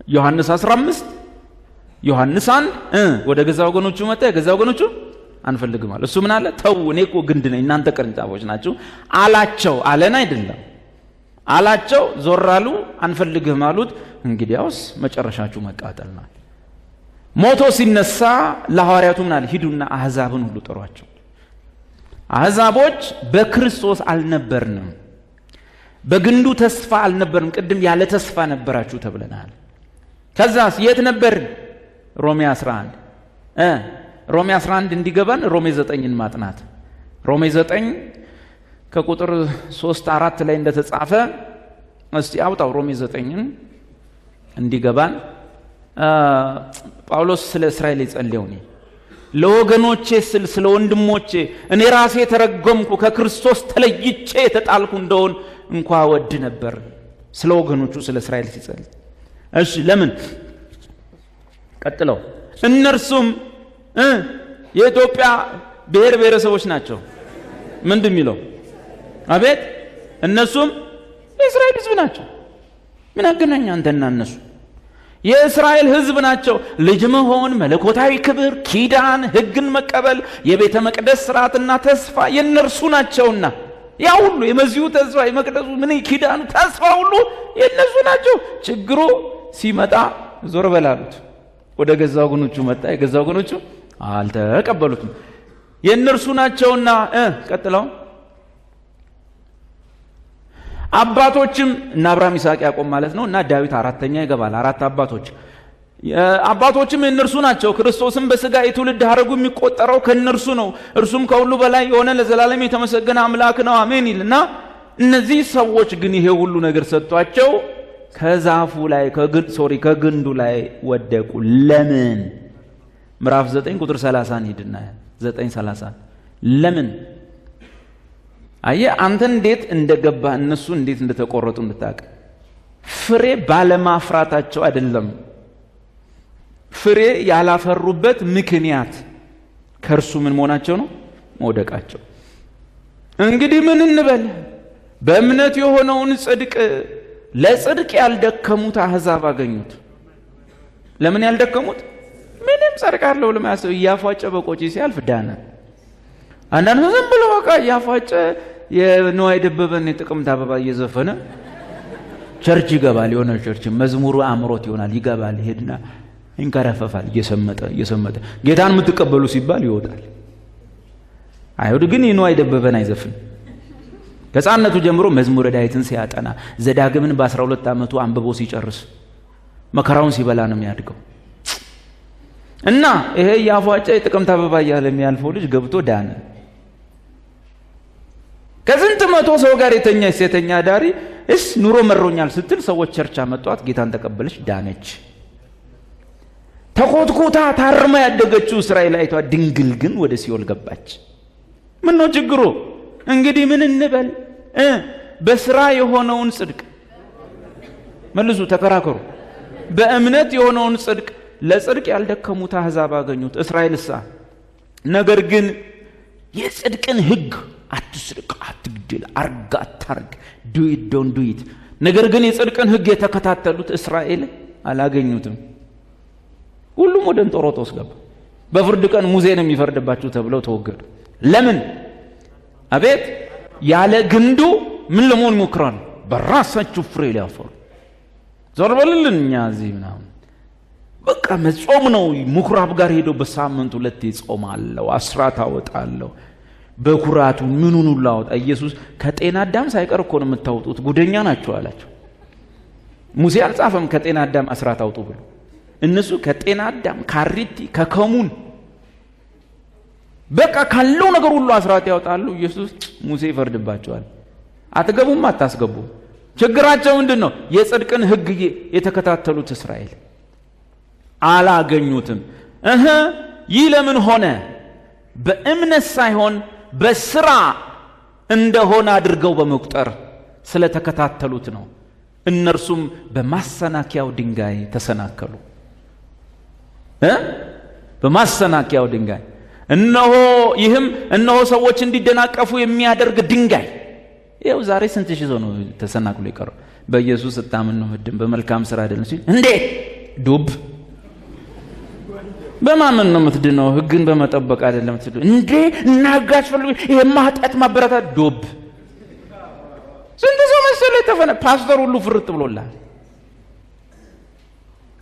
ዮሐንስ 15 ዮሐንስ 1 ወደ ገዛ ወገኖቹ መጣ። የገዛ ወገኖቹ አንፈልግም አለ። እሱ ምን አለ? ተው እኔ እኮ ግንድ ነኝ እናንተ ቅርንጫፎች ናችሁ አላቸው። አለን አይደለም አላቸው። ዞር አሉ። አንፈልግህም አሉት። እንግዲያውስ መጨረሻችሁ መቃጠል ነው። ሞቶ ሲነሳ ለሐዋርያቱ ምን አለ? ሂዱና አሕዛብን ሁሉ ጥሯቸው። አሕዛቦች በክርስቶስ አልነበርንም፣ በግንዱ ተስፋ አልነበርንም። ቅድም ያለ ተስፋ ነበራችሁ ተብለናል። ከዛስ የት ነበርን? ሮሜ 11 እንዲገባን ሮሜ 9ን ማጥናት። ሮሜ 9 ከቁጥር 3-4 ላይ እንደተጻፈ እስቲ አውጣው። ሮሜ 9ን እንዲገባን ጳውሎስ ስለ እስራኤል ይጸልየው ነው። ለወገኖቼ ስለ ወንድሞቼ እኔ ራሴ ተረገምኩ ከክርስቶስ ተለይቼ የተጣልኩ እንደሆን እንኳ ወድ ነበር። ስለ ወገኖቹ ስለ እስራኤል ሲጸልይ እሺ ለምን ቀጥለው እነርሱም የኢትዮጵያ ብሔር ብሔረሰቦች ናቸው። ምንድን የሚለው? አቤት እነሱም የእስራኤል ሕዝብ ናቸው። ምን አገናኛ አንተና እነሱ? የእስራኤል ሕዝብ ናቸው። ልጅ መሆን፣ መለኮታዊ ክብር፣ ኪዳን፣ ሕግን መቀበል፣ የቤተ መቅደስ ሥርዓትና ተስፋ የእነርሱ ናቸውና ያ ሁሉ የመዚሁ ተስፋ የመቅደሱ ምን ኪዳኑ ተስፋ ሁሉ የእነሱ ናቸው። ችግሩ ሲመጣ ዞር በላሉት። ወደ ገዛ ወገኖቹ መጣ። የገዛ ወገኖቹ አልተቀበሉትም። የእነርሱ ናቸውና ቀጥለው አባቶችም እና አብርሃም ይስሐቅ ያዕቆብ ማለት ነው። እና ዳዊት አራተኛ ይገባል። 4 አባቶችም የእነርሱ ናቸው። ክርስቶስም በሥጋ የትውልድ ሐረጉ የሚቆጠረው ከእነርሱ ነው። እርሱም ከሁሉ በላይ የሆነ ለዘላለም የተመሰገነ አምላክ ነው። አሜን ይልና እነዚህ ሰዎች ግን ይሄ ሁሉ ነገር ሰጥቷቸው ከዛፉ ላይ ከግንዱ ላይ ወደቁ። ለምን? ምዕራፍ 9 ቁጥር 30 ሄድና 9:30 ለምን? አየህ አንተ እንዴት እንደገባ እነሱ እንዴት እንደተቆረጡ እንድታውቅ። ፍሬ ባለማፍራታቸው አይደለም፣ ፍሬ ያላፈሩበት ምክንያት ከእርሱ ምን መሆናቸው ነው? መውደቃቸው። እንግዲህ ምን እንበል? በእምነት የሆነውን ጽድቅ ለጽድቅ ያልደከሙት አሕዛብ አገኙት። ለምን ያልደከሙት? ምንም ጸድቃለሁ ለማያሰብ እያፏጨ በቆጪ ሲያልፍ ዳነ። አንዳንዱ ዝም ብሎ በቃ እያፏጨ የነዋይ ደበበን የጥቅምት አበባ እየዘፈነ ቸርች ይገባል። የሆነ ቸርች መዝሙሩ አምሮት ይሆናል። ይገባል፣ ይሄድና ይንከረፈፋል እየሰመጠ ጌታን የምትቀበሉ ሲባል ይወጣል። አይሁድ ግን የነዋይ ደበበን አይዘፍን። ከሕፃንነቱ ጀምሮ መዝሙረ ዳዊትን ሲያጠና ዘዳግምን በ12 ዓመቱ አንብቦ ሲጨርስ መከራውን ሲበላ ነው የሚያድገው። እና ይሄ ያፏጨ የጥቅምት አበባ እያለ የሚያልፈው ልጅ ገብቶ ዳነ። ከስንት መቶ ሰው ጋር የተኛች ሴተኛ ዳሪ ኑሮ መሮኛል ስትል ሰዎች ቸርች አመጧት፣ ጌታን ተቀበለች፣ ዳነች። ተኮትኩታ ታርማ ያደገችው እስራኤላዊቷ ድንግል ግን ወደ ሲኦል ገባች። ምን ነው ችግሩ? እንግዲህ ምን እንበል? በስራ የሆነውን ጽድቅ መልሱ፣ ተከራከሩ። በእምነት የሆነውን ጽድቅ ለጽድቅ ያልደከሙት አሕዛብ አገኙት። እስራኤልሳ ነገር ግን የጽድቅን ሕግ አትስርቅ፣ አትግደል፣ አርግ፣ አታርግ፣ ዱኢት ዶንት ዱኢት፣ ነገር ግን የጽድቅን ሕግ የተከታተሉት እስራኤል አላገኙትም። ሁሉም ወደ እንጦሮጦስ ገባ። በፍርድ ቀን ሙሴ ነው የሚፈርድባችሁ ተብለው ተወገዱ። ለምን? አቤት ያለ ግንዱ ምን ለመሆን ይሞክራሉ? በራሳችሁ ፍሬ ሊያፈሩ። ዞር በልልን እኛ እዚህ ምናምን በቃ መጾም ነው። ምኩራብ ጋር ሄዶ በሳምንት 2 ጾማለሁ፣ አስራት አወጣለሁ፣ በኩራቱ ምኑን ሁሉ አወጣ። ኢየሱስ ከጤና አዳም ሳይቀር እኮ ነው የምታወጡት፣ ጉደኛ ናቸው አላቸው። ሙሴ አልጻፈም ከጤና አዳም አስራት አውጡ ብሎ። እነሱ ከጤና አዳም ካሪቲ ከከሙን በቃ ካለው ነገር ሁሉ አስራት ያወጣሉ። ኢየሱስ ሙሴ ይፈርድባቸዋል። አትገቡም፣ አታስገቡም። ችግራቸው ምንድን ነው? የጽድቅን ሕግ የተከታተሉት እስራኤል አላገኙትም። ይህ ለምን ሆነ? በእምነት ሳይሆን በስራ እንደሆነ አድርገው በመቁጠር ስለተከታተሉት ነው። እነርሱም በማሰናከያው ድንጋይ ተሰናከሉ። በማሰናከያው ድንጋይ እነሆ ሰዎች እንዲደናቀፉ የሚያደርግ ድንጋይ። ይኸው ዛሬ ስንት ሺህ ሰው ነው ተሰናክሎ የቀረው? በኢየሱስ ስታምን ነው ምድን በመልካም ስራ አይደለም ሲል እንዴ ዱብ በማመን ነው የምትድነው፣ ሕግን በመጠበቅ አይደለም የምትድነው። እንዴ እናጋጭ ፈልጉ የማህጣት ማበረታት ዱብ። ስንት ሰው መሰለ ተፈነ ፓስተር ሁሉ ፍርጥ ብሎላል።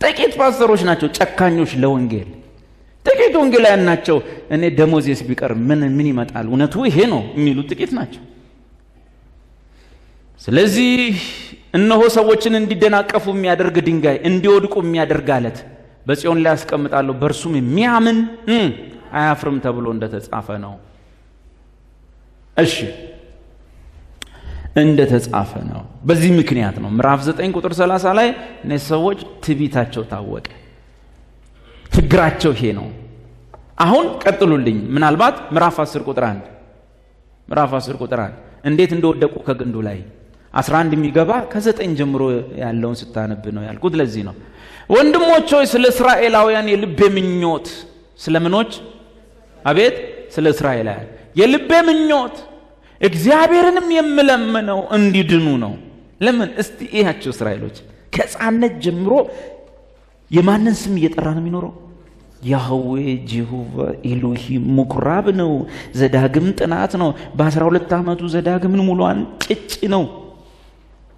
ጥቂት ፓስተሮች ናቸው ጨካኞች ለወንጌል። ጥቂት ወንጌላውያን ናቸው እኔ ደሞዜስ ቢቀር ምን ይመጣል እውነቱ ይሄ ነው የሚሉ ጥቂት ናቸው። ስለዚህ እነሆ ሰዎችን እንዲደናቀፉ የሚያደርግ ድንጋይ እንዲወድቁ የሚያደርግ አለት በጽዮን ላይ ያስቀምጣለሁ በእርሱም የሚያምን አያፍርም ተብሎ እንደተጻፈ ነው። እሺ እንደተጻፈ ነው። በዚህ ምክንያት ነው ምዕራፍ 9 ቁጥር 30 ላይ እነዚህ ሰዎች ትዕቢታቸው ታወቀ። ችግራቸው ይሄ ነው። አሁን ቀጥሉልኝ። ምናልባት ምዕራፍ 10 ቁጥር 1 እንዴት እንደወደቁ ከግንዱ ላይ 11 የሚገባ ከ9 ጀምሮ ያለውን ስታነብ ነው ያልኩት። ለዚህ ነው ወንድሞች ሆይ ስለ እስራኤላውያን የልቤ ምኞት ስለምኖች አቤት ስለ እስራኤላውያን የልቤ ምኞት እግዚአብሔርንም የምለምነው እንዲድኑ ነው። ለምን እስቲ ይያቸው እስራኤሎች ከሕፃንነት ጀምሮ የማንን ስም እየጠራ ነው የሚኖረው? ያህዌ ጄሆቫ ኤሎሂም ምኩራብ ነው። ዘዳግም ጥናት ነው። በ12 ዓመቱ ዘዳግምን ሙሉዋን ጭጭ ነው።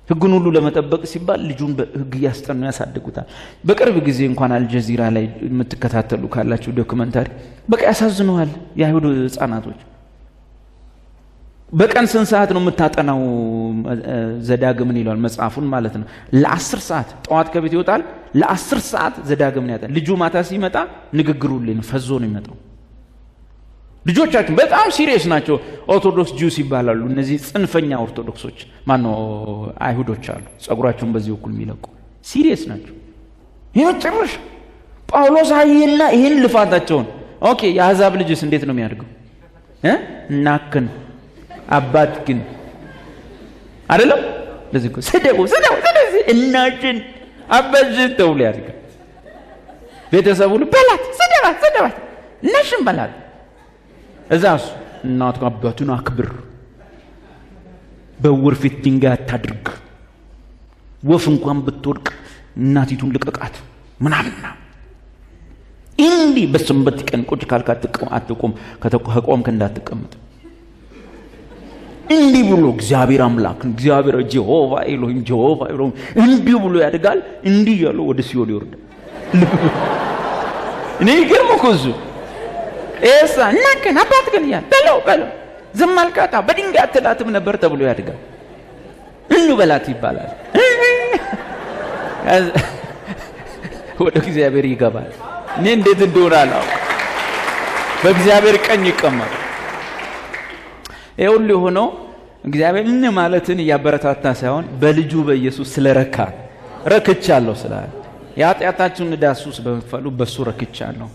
ህጉን ሁሉ ለመጠበቅ ሲባል ልጁን በህግ ያስጠኑ ያሳድጉታል። በቅርብ ጊዜ እንኳን አልጀዚራ ላይ የምትከታተሉ ካላችሁ ዶክመንታሪ በቃ ያሳዝነዋል። የአይሁድ ህፃናቶች በቀን ስንት ሰዓት ነው የምታጠናው? ዘዳግምን ይላል መጽሐፉን ማለት ነው። ለ10 ሰዓት ጠዋት ከቤት ይወጣል፣ ለ10 ሰዓት ዘዳግምን ያጠናል። ልጁ ማታ ሲመጣ ንግግሩልን ፈዞ ነው የሚመጣው። ልጆቻችን በጣም ሲሪየስ ናቸው። ኦርቶዶክስ ጁስ ይባላሉ። እነዚህ ጽንፈኛ ኦርቶዶክሶች ማነው አይሁዶች አሉ፣ ጸጉራቸውን በዚህ በኩል የሚለቁ ሲሪየስ ናቸው። የመጨረሻ ጳውሎስ አየና ይሄን ልፋታቸውን ኦኬ የአሕዛብ ልጅስ እንዴት ነው የሚያድገው? እናክን አባት ግን አይደለም። ለዚህ እኮ ስደቡ እናችን አባጅን ተውል ያድጋል። ቤተሰቡ በላት ስደባት ነሽም በላት እዛሱ እናቱ አባቱን አክብር፣ በዕውር ፊት ድንጋይ አታድርግ፣ ወፍ እንኳን ብትወድቅ እናቲቱን ልቀቃት ምናምን። እንዲህ በሰንበት ቀን ቁጭ ካልክ አትቆም፣ ከቆምክ እንዳትቀመጥ። እንዲህ ብሎ እግዚአብሔር አምላክ እግዚአብሔር ጄሆቫ ኤሎሂም እንዲህ ብሎ ያድጋል። እንዲህ ያለው ወደ ሲኦል ይወርዳል። እኔ ይገርም እኮ እሱ ኤሳ እናከን አባት ግን ያ በለው ዝም አልካታ በድንጋይ አትላትም ነበር ተብሎ ያድጋል። በላት ይባላል። ወደ እግዚአብሔር ይገባል። እኔ እንዴት እንደሆነ በእግዚአብሔር ቀኝ ይቀመጥ። ይሁሉ ሆኖ እግዚአብሔር ማለትን ያበረታታ ሳይሆን በልጁ በኢየሱስ ረክቻለሁ ስላለ የኃጢአታችሁን ዕዳ ኢየሱስ በመክፈሉ በሱ ረክቻለሁ።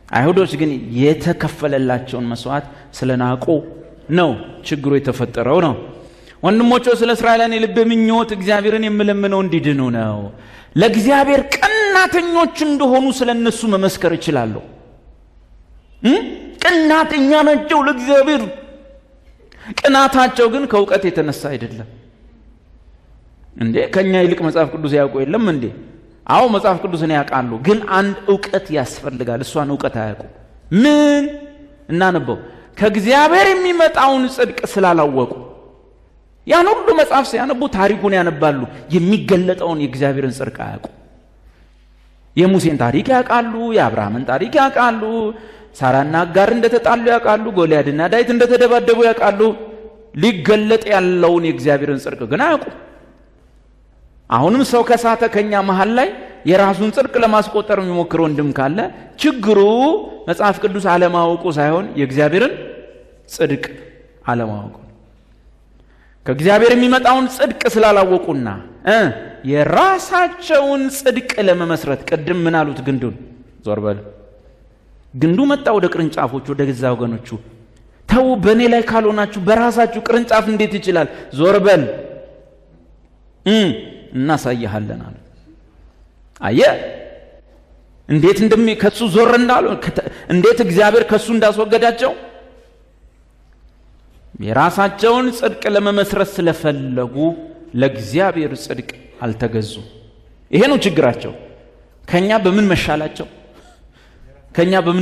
አይሁዶች ግን የተከፈለላቸውን መስዋዕት ስለናቁ ነው ችግሩ የተፈጠረው ነው። ወንድሞቼ ስለ እስራኤላውያን የልቤ ምኞት እግዚአብሔርን የምለምነው እንዲድኑ ነው። ለእግዚአብሔር ቀናተኞች እንደሆኑ ስለነሱ መመስከር እችላለሁ። ቀናተኛ ናቸው ለእግዚአብሔር። ቅናታቸው ግን ከእውቀት የተነሳ አይደለም። እንዴ ከኛ ይልቅ መጽሐፍ ቅዱስ ያውቁ የለም እንዴ? አዎ መጽሐፍ ቅዱስን ያውቃሉ፣ ግን አንድ ዕውቀት ያስፈልጋል። እሷን ዕውቀት አያውቁ። ምን እናነበው? ከእግዚአብሔር የሚመጣውን ጽድቅ ስላላወቁ። ያን ሁሉ መጽሐፍ ሲያነቡ ታሪኩን ያነባሉ፣ የሚገለጠውን የእግዚአብሔርን ጽድቅ አያውቁ። የሙሴን ታሪክ ያውቃሉ፣ የአብርሃምን ታሪክ ያውቃሉ፣ ሳራና አጋር እንደተጣሉ ያውቃሉ፣ ጎልያድና ዳዊት እንደተደባደቡ ያውቃሉ። ሊገለጥ ያለውን የእግዚአብሔርን ጽድቅ ግን አያውቁ። አሁንም ሰው ከሳተ ከኛ መሃል ላይ የራሱን ጽድቅ ለማስቆጠር የሚሞክር ወንድም ካለ ችግሩ መጽሐፍ ቅዱስ አለማወቁ ሳይሆን የእግዚአብሔርን ጽድቅ አለማወቁ። ከእግዚአብሔር የሚመጣውን ጽድቅ ስላላወቁና የራሳቸውን ጽድቅ ለመመስረት ቅድም ምን አሉት? ግንዱን ዞር በል። ግንዱ መጣ ወደ ቅርንጫፎቹ፣ ወደ ገዛ ወገኖቹ። ተው በእኔ ላይ ካልሆናችሁ በራሳችሁ ቅርንጫፍ እንዴት ይችላል? ዞር በል እናሳያለን አለ። አየ እንዴት ከሱ ዞር እንዳሉ፣ እንዴት እግዚአብሔር ከሱ እንዳስወገዳቸው። የራሳቸውን ጽድቅ ለመመስረት ስለፈለጉ ለእግዚአብሔር ጽድቅ አልተገዙ። ይሄ ነው ችግራቸው። ከኛ በምን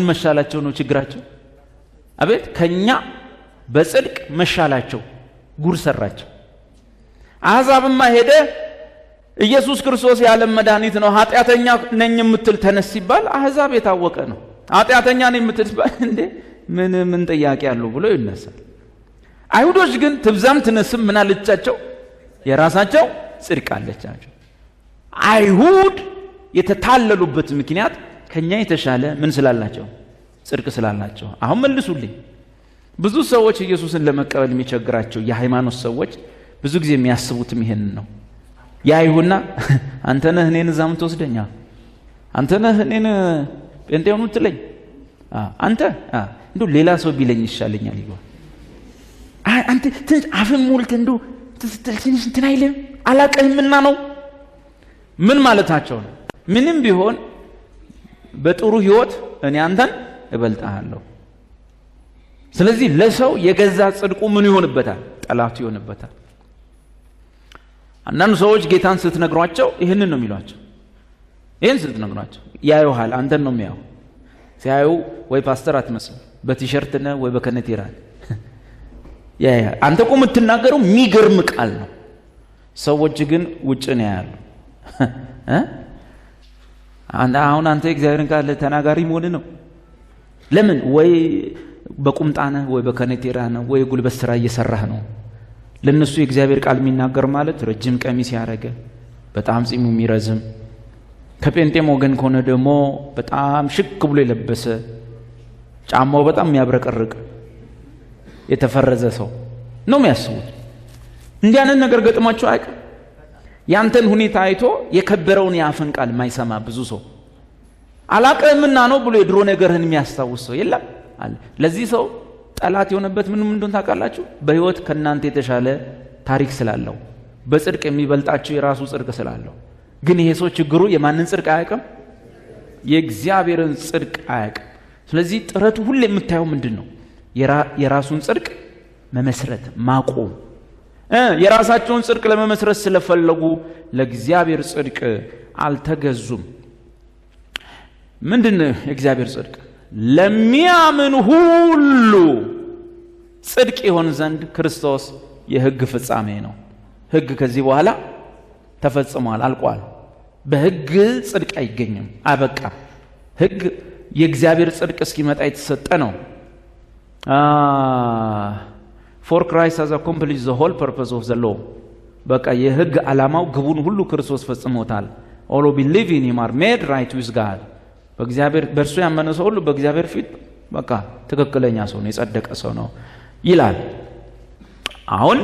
መሻላቸው ነው ችግራቸው። አቤት ከኛ በጽድቅ መሻላቸው ጉር ሰራቸው። አሕዛብማ ሄደ ኢየሱስ ክርስቶስ የዓለም መድኃኒት ነው። ኃጢአተኛ ነኝ የምትል ተነስ ሲባል አሕዛብ የታወቀ ነው። ኃጢአተኛ ነኝ የምትል ሲባል እንዴ ምን ጥያቄ አለው ብሎ ይነሳል። አይሁዶች ግን ትብዛም ትነስም ምን አለቻቸው? የራሳቸው ጽድቅ አለቻቸው። አይሁድ የተታለሉበት ምክንያት ከኛ የተሻለ ምን ስላላቸው? ጽድቅ ስላላቸው። አሁን መልሱልኝ። ብዙ ሰዎች ኢየሱስን ለመቀበል የሚቸግራቸው የሃይማኖት ሰዎች ብዙ ጊዜ የሚያስቡትም ይሄንን ነው። ያይሁና አንተ ነህ እኔን እዛም ተወስደኛ፣ አንተ ነህ እኔን ጴንጤውን ትለኝ፣ አንተ እንደው ሌላ ሰው ቢለኝ ይሻለኛል ይሏል። አንተ ትንሽ አፍን ሞልተ እንደው ትንሽ እንትን አይልም አላቀህምና ነው። ምን ማለታቸው ነው? ምንም ቢሆን በጥሩ ህይወት እኔ አንተን እበልጣለሁ። ስለዚህ ለሰው የገዛ ጽድቁ ምን ይሆንበታል? ጠላቱ ይሆንበታል። አንዳንድ ሰዎች ጌታን ስትነግሯቸው ይህንን ነው የሚሏቸው። ይህን ስትነግሯቸው ያዩሃል፣ አንተን ነው የሚያዩ። ሲያዩ ወይ ፓስተር አትመስል፣ በቲሸርት ነህ ወይ በከነቴራ ያያል። አንተ እኮ የምትናገረው የሚገርም ቃል ነው። ሰዎች ግን ውጭ ነው ያሉ። አሁን አንተ እግዚአብሔርን ቃል ተናጋሪ መሆን ነው። ለምን? ወይ በቁምጣ ነህ ወይ በከነቴራ ነህ ወይ ጉልበት ስራ እየሰራህ ነው። ለነሱ የእግዚአብሔር ቃል የሚናገር ማለት ረጅም ቀሚስ ያረገ በጣም ጺሙ የሚረዝም ከጴንጤም ወገን ከሆነ ደግሞ በጣም ሽክ ብሎ የለበሰ ጫማው በጣም የሚያብረቀርቅ የተፈረዘ ሰው ነው የሚያስቡት። እንዲህ አይነት ነገር ገጥሟቸው አይቀር። ያንተን ሁኔታ አይቶ የከበረውን የአፍን ቃል የማይሰማ ብዙ ሰው አላቀህምና ነው ብሎ የድሮ ነገርህን የሚያስታውስ ሰው የለም አለ። ለዚህ ሰው ጠላት የሆነበት ምንም እንደሆነ ታውቃላችሁ? በህይወት ከናንተ የተሻለ ታሪክ ስላለው፣ በጽድቅ የሚበልጣቸው የራሱ ጽድቅ ስላለው። ግን ይሄ ሰው ችግሩ የማንን ጽድቅ አያውቅም? የእግዚአብሔርን ጽድቅ አያውቅም። ስለዚህ ጥረቱ ሁሉ የምታየው ምንድን ነው? የራሱን ጽድቅ መመስረት ማቆም። የራሳቸውን ጽድቅ ለመመስረት ስለፈለጉ ለእግዚአብሔር ጽድቅ አልተገዙም። ምንድን ነው የእግዚአብሔር ጽድቅ? ለሚያምን ሁሉ ጽድቅ ይሆን ዘንድ ክርስቶስ የሕግ ፍጻሜ ነው። ሕግ ከዚህ በኋላ ተፈጽሟል፣ አልቋል። በሕግ ጽድቅ አይገኝም፣ አበቃ። ሕግ የእግዚአብሔር ጽድቅ እስኪመጣ የተሰጠ ነው። For Christ has accomplished the whole purpose of the law. በቃ የሕግ ዓላማው ግቡን ሁሉ ክርስቶስ ፈጽሞታል። All who believe in him are made right with God. በእግዚአብሔር በእርሱ ያመነ ሰው ሁሉ በእግዚአብሔር ፊት በቃ ትክክለኛ ሰው ነው፣ የጸደቀ ሰው ነው ይላል። አሁን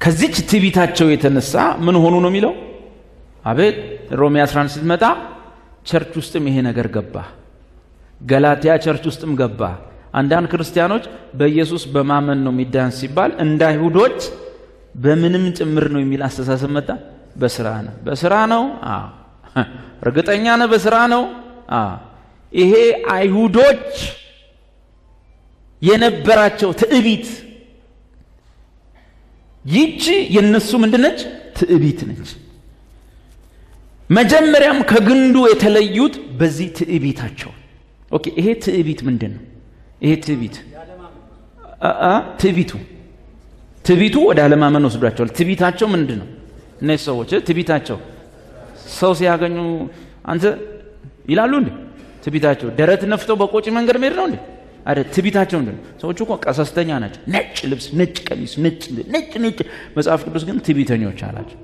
ከዚች ትዕቢታቸው የተነሳ ምን ሆኑ ነው የሚለው? አቤት ሮሜ 11 ስትመጣ ቸርች ውስጥም ይሄ ነገር ገባ። ገላትያ ቸርች ውስጥም ገባ። አንዳንድ ክርስቲያኖች በኢየሱስ በማመን ነው የሚዳን ሲባል እንደ አይሁዶች በምንም ጭምር ነው የሚል አስተሳሰብ መጣ። በስራ ነው፣ በስራ ነው። እርግጠኛ ነህ? በስራ ነው። ይሄ አይሁዶች የነበራቸው ትዕቢት፣ ይቺ የነሱ ምንድነች? ትዕቢት ነች። መጀመሪያም ከግንዱ የተለዩት በዚህ ትዕቢታቸው። ኦኬ፣ ይሄ ትዕቢት ምንድን ነው? ይሄ ትዕቢቱ ወደ አለማመን ወስዷቸዋል። ትዕቢታቸው ምንድን ነው? እነዚህ ሰዎች ትዕቢታቸው ሰው ሲያገኙ አንተ ይላሉ እንዴ? ትዕቢታቸው ደረት ነፍተው በቆጪ መንገድ መሄድ ነው እንዴ? አይደል? ትዕቢታቸው ምንድን ነው? ሰዎቹ እኮ ቀሰስተኛ ናቸው። ነጭ ልብስ፣ ነጭ ቀሚስ፣ ነጭ። መጽሐፍ ቅዱስ ግን ትዕቢተኞች አላቸው።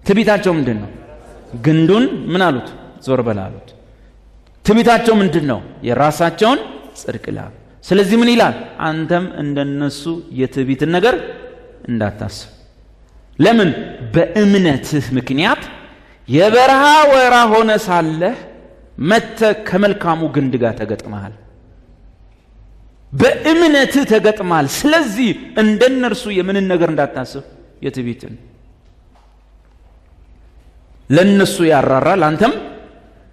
ትዕቢታቸው ምንድን ነው? ግንዱን ምን አሉት? ዞር በል አሉት። ትዕቢታቸው ምንድን ነው? የራሳቸውን ጽድቅ ይላል። ስለዚህ ምን ይላል? አንተም እንደነሱ የትዕቢትን ነገር እንዳታስብ። ለምን? በእምነትህ ምክንያት የበረሃ ወይራ ሆነ ሳለህ መጥተህ ከመልካሙ ግንድ ጋር ተገጥመሃል። በእምነትህ ተገጥመሃል። ስለዚህ እንደነርሱ የምንን ነገር እንዳታስብ? የትዕቢትን። ለነሱ ያራራል፣ አንተም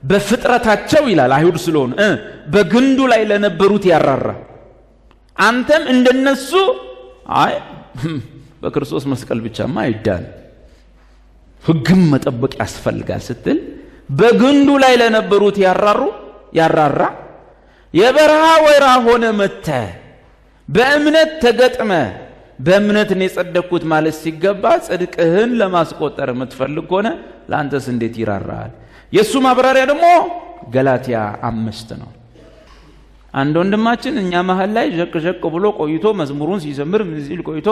በፍጥረታቸው ይላል አይሁድ ስለሆነ በግንዱ ላይ ለነበሩት ያራራ። አንተም እንደነሱ አይ በክርስቶስ መስቀል ብቻማ አይዳን ሕግም መጠበቅ ያስፈልጋል ስትል በግንዱ ላይ ለነበሩት ያራራ። የበረሃ ወይራ ሆነ መጥተህ በእምነት ተገጥመ በእምነት ነው የጸደቅኩት ማለት ሲገባ ጽድቅህን ለማስቆጠር የምትፈልግ ሆነ ለአንተስ እንዴት ይራራል? የሱ ማብራሪያ ደግሞ ገላትያ 5 ነው። አንድ ወንድማችን እኛ መሃል ላይ ጀቅ ብሎ ቆይቶ መዝሙሩን ሲዘምር ምን ሲል ቆይቶ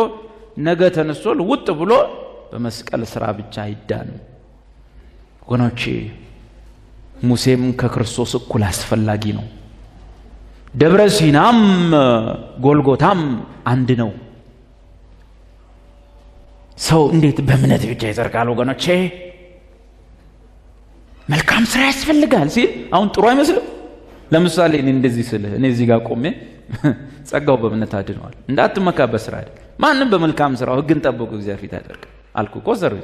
ነገ ተነስቶ ውጥ ብሎ በመስቀል ስራ ብቻ ይዳን። ወገኖቼ ሙሴም ከክርስቶስ እኩል አስፈላጊ ነው። ደብረ ሲናም ጎልጎታም አንድ ነው። ሰው እንዴት በእምነት ብቻ ይጸድቃል? ወገኖቼ መልካም ስራ ያስፈልጋል ሲል አሁን ጥሩ አይመስልም? ለምሳሌ እኔ እንደዚህ ስለ እኔ እዚህ ጋር ቆሜ ጸጋው በእምነት አድነዋል እንዳትመካ በስራ አይደል ማንንም በመልካም ስራው ህግን ጠብቆ እግዚአብሔር ፊት ያደርግ አልኩ እኮ ዘር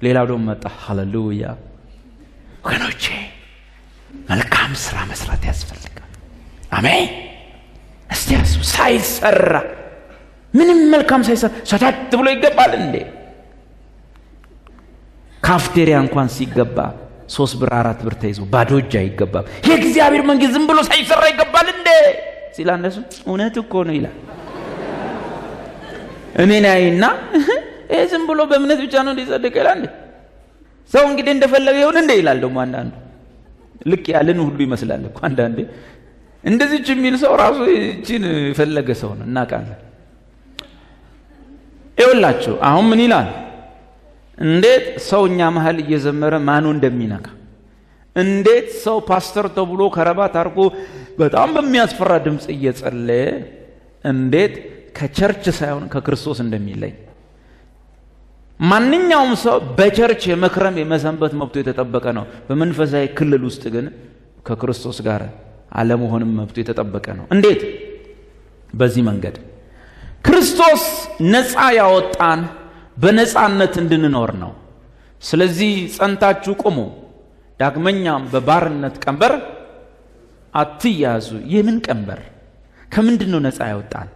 ሌላው ደግሞ መጣ። ሃሌሉያ ወገኖቼ መልካም ስራ መስራት ያስፈልጋል። አሜን። እስቲ ያሱ ሳይሰራ ምንም መልካም ሳይሰራ ሰታት ብሎ ይገባል እንዴ? ካፍቴሪያ እንኳን ሲገባ 3 ብር 4 ብር ተይዞ ባዶ እጅ አይገባም። የእግዚአብሔር መንግስት ዝም ብሎ ሳይሰራ ይገባል እንዴ ሲል አንደሱ እውነት እኮ ነው ይላል። እኔ ነኝና ዝም ብሎ በእምነት ብቻ ነው እንዲጸድቅ ይላል እንዴ? ሰው እንግዲህ እንደፈለገ ይሁን እንዴ ይላል። ደግሞ አንዳንዱ ልክ ያለን ሁሉ ይመስላል እኮ አንዳንዴ እንደዚህ የሚል ሰው ራሱ እቺን የፈለገ ሰው ነው እናውቃለን። ይኸውላችሁ አሁን ምን ይላል? እንዴት ሰውኛ መሃል እየዘመረ ማኑ እንደሚነካ እንዴት ሰው ፓስተር ተብሎ ከረባት አርጎ በጣም በሚያስፈራ ድምጽ እየጸለየ እንዴት ከቸርች ሳይሆን ከክርስቶስ እንደሚለይ ማንኛውም ሰው በቸርች የመክረም የመሰንበት መብቱ የተጠበቀ ነው። በመንፈሳዊ ክልል ውስጥ ግን ከክርስቶስ ጋር አለመሆንም መብቱ የተጠበቀ ነው። እንዴት? በዚህ መንገድ ክርስቶስ ነፃ ያወጣን በነፃነት እንድንኖር ነው። ስለዚህ ጸንታችሁ ቁሙ፣ ዳግመኛም በባርነት ቀንበር አትያዙ። የምን ቀንበር? ከምንድን ነው ነፃ ያወጣን?